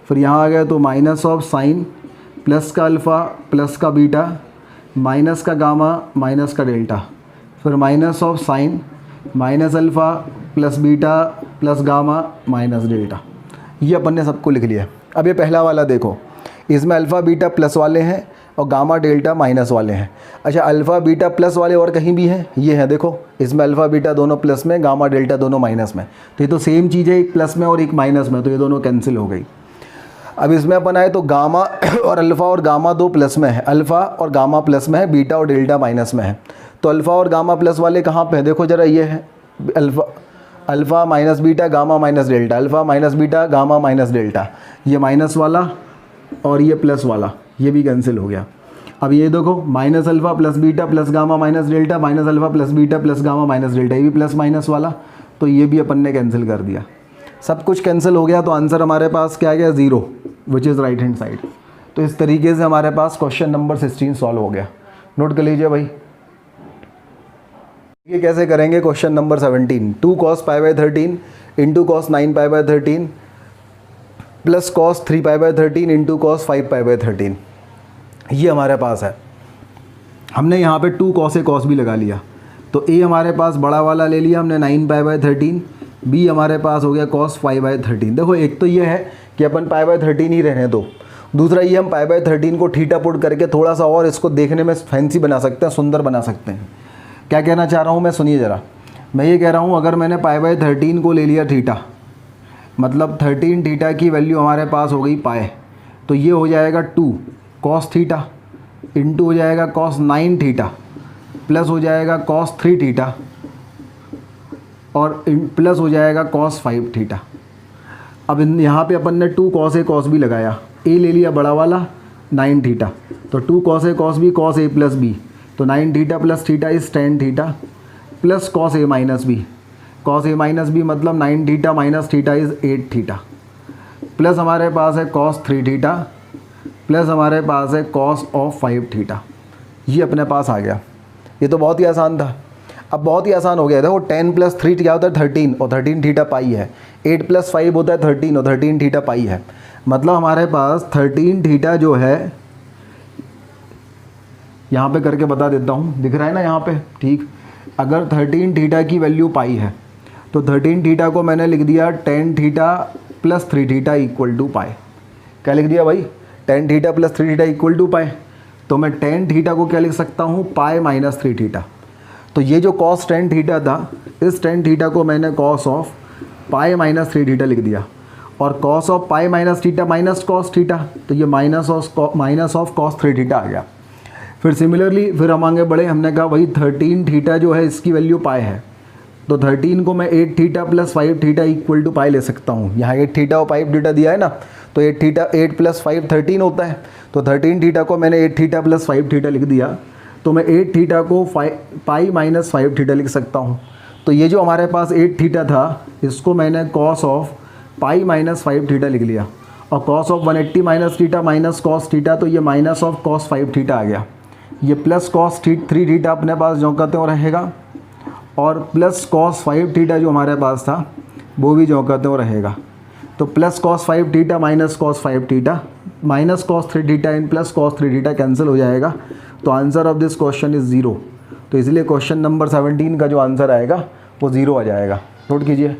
फिर यहाँ आ गए तो माइनस ऑफ साइन प्लस का अल्फ़ा प्लस का बीटा माइनस का गामा माइनस का डेल्टा, फिर minus of sign minus alpha plus beta plus gamma minus delta. ये अपन ने सबको लिख लिया। अब ये पहला वाला देखो, इसमें अल्फ़ा बीटा प्लस वाले हैं और गामा डेल्टा माइनस वाले हैं। अच्छा, अल्फ़ा बीटा प्लस वाले और कहीं भी हैं? ये है, देखो इसमें अल्फ़ा बीटा दोनों प्लस में, गामा डेल्टा दोनों माइनस में। तो ये तो सेम चीज़ है, एक प्लस में और एक माइनस में, तो ये दोनों कैंसिल हो गई। अब इसमें अपन आए तो गामा और अल्फ़ा और गामा दो प्लस में है, अल्फ़ा और गामा प्लस में है, बीटा और डेल्टा माइनस में है। तो अल्फ़ा और गामा प्लस वाले कहाँ पे हैं? देखो ज़रा, ये है alpha minus beta gamma minus delta, alpha minus beta gamma minus delta, ये माइनस वाला और ये प्लस वाला, ये भी कैंसिल हो गया। अब ये देखो minus alpha plus beta plus gamma minus delta, minus alpha plus beta plus gamma minus delta, ये भी प्लस माइनस वाला, तो ये भी अपन ने कैंसिल कर दिया। सब कुछ कैंसिल हो गया, तो आंसर हमारे पास क्या आ गया? 0, which is right hand side. तो इस तरीके से हमारे पास क्वेश्चन नंबर 16 सॉल्व हो गया। नोट कर लीजिए भाई। ये कैसे करेंगे? Question number 17, 2 cos π/13 into cos 9 π/13 plus cos 3 π/13 into cos 5 π/13, ये हमारे पास है। हमने यहाँ पे 2 cos a cos b लगा लिया, तो a हमारे पास बड़ा वाला ले लिया हमने 9 π/13, b हमारे पास हो गया cos 5/13। देखो एक तो ये है कि अपन π/13 ही रहने दो, दूसरा ये हम π/13 को थीटा पुट करके थोड़ा सा और इसको देखने में फैंसी बना सकते हैं, सुंदर बना सकते हैं। क्या कहना चाह रहा हूँ मैं, सुनिए ज़रा। मैं ये कह रहा हूँ, अगर मैंने π/13 को ले लिया थीटा, मतलब 13 थीटा की वैल्यू हमारे पास हो गई पाए, तो ये हो जाएगा 2 cos थीटा इंटू हो जाएगा cos 9 थीटा प्लस हो जाएगा cos 3 थीटा और प्लस हो जाएगा cos 5 थीटा। अब यहाँ पे अपन ने 2 cos a cos b लगाया, a ले लिया बड़ा वाला 9 थीटा, तो 2 cos a cos b cos a plus b, तो 9 theta plus theta is 10 theta plus cos a minus b, cos a minus b मतलब 9 theta minus theta is 8 theta, plus हमारे पास है cos 3 थीटा प्लस हमारे पास है cos of 5 theta. ये अपने पास आ गया। ये तो बहुत ही आसान था। अब बहुत ही आसान हो गया। देखो 10 प्लस 3 क्या होता है? 13, और 13 थीटा पाई है। 8 प्लस 5 होता है 13, और 13 थीटा पाई है। मतलब हमारे पास 13 थीटा जो है, यहाँ पे करके बता देता हूँ, दिख रहा है ना यहाँ पे? ठीक। अगर 13 थीटा की वैल्यू पाई है, तो 13 थीटा को मैंने लिख दिया 10 theta plus 3 theta equal to pi. क्या लिख दिया भाई? 10 theta plus 3 theta equal to pi. तो मैं 10 थीटा को क्या लिख सकता हूँ? Pi minus 3 theta. तो ये जो cos 10 थीटा था, इस 10 थीटा को मैंने cos of pi minus 3 theta लिख दिया, और cos of pi minus theta minus cos theta, तो ये माइनस ऑफ cos 3 थीटा आ गया। फिर सिमिलरली फिर हम आगे बढ़े, हमने कहा वही 13 थीटा जो है इसकी वैल्यू पाई है, तो 13 को मैं 8 theta plus 5 theta equal to pi ले सकता हूँ। यहाँ 8 थीटा और 5 थीटा दिया है ना, तो 8 थीटा 8 प्लस 5 13 होता है, तो 13 थीटा को मैंने 8 थीटा प्लस 5 थीटा लिख दिया, तो मैं 8 थीटा को पाई माइनस 5 थीटा लिख सकता हूँ। तो ये जो हमारे पास 8 थीटा था, इसको मैंने cos of pi minus 5 theta लिख लिया, और cos of 180 minus theta minus cos theta, तो ये माइनस ऑफ cos 5 थीटा आ गया। ये प्लस cos 3 थीटा अपने पास जो कहते हो रहेगा, और प्लस cos 5 थीटा जो हमारे पास था वो भी जो कहते हो रहेगा। तो plus cos 5 theta minus cos 5 theta minus cos 3 theta इन प्लस cos 3 थीटा कैंसिल हो जाएगा। तो answer of this question is 0। तो इसलिए क्वेश्चन नंबर 17 का जो आंसर आएगा वो 0 आ जाएगा। नोट कीजिए।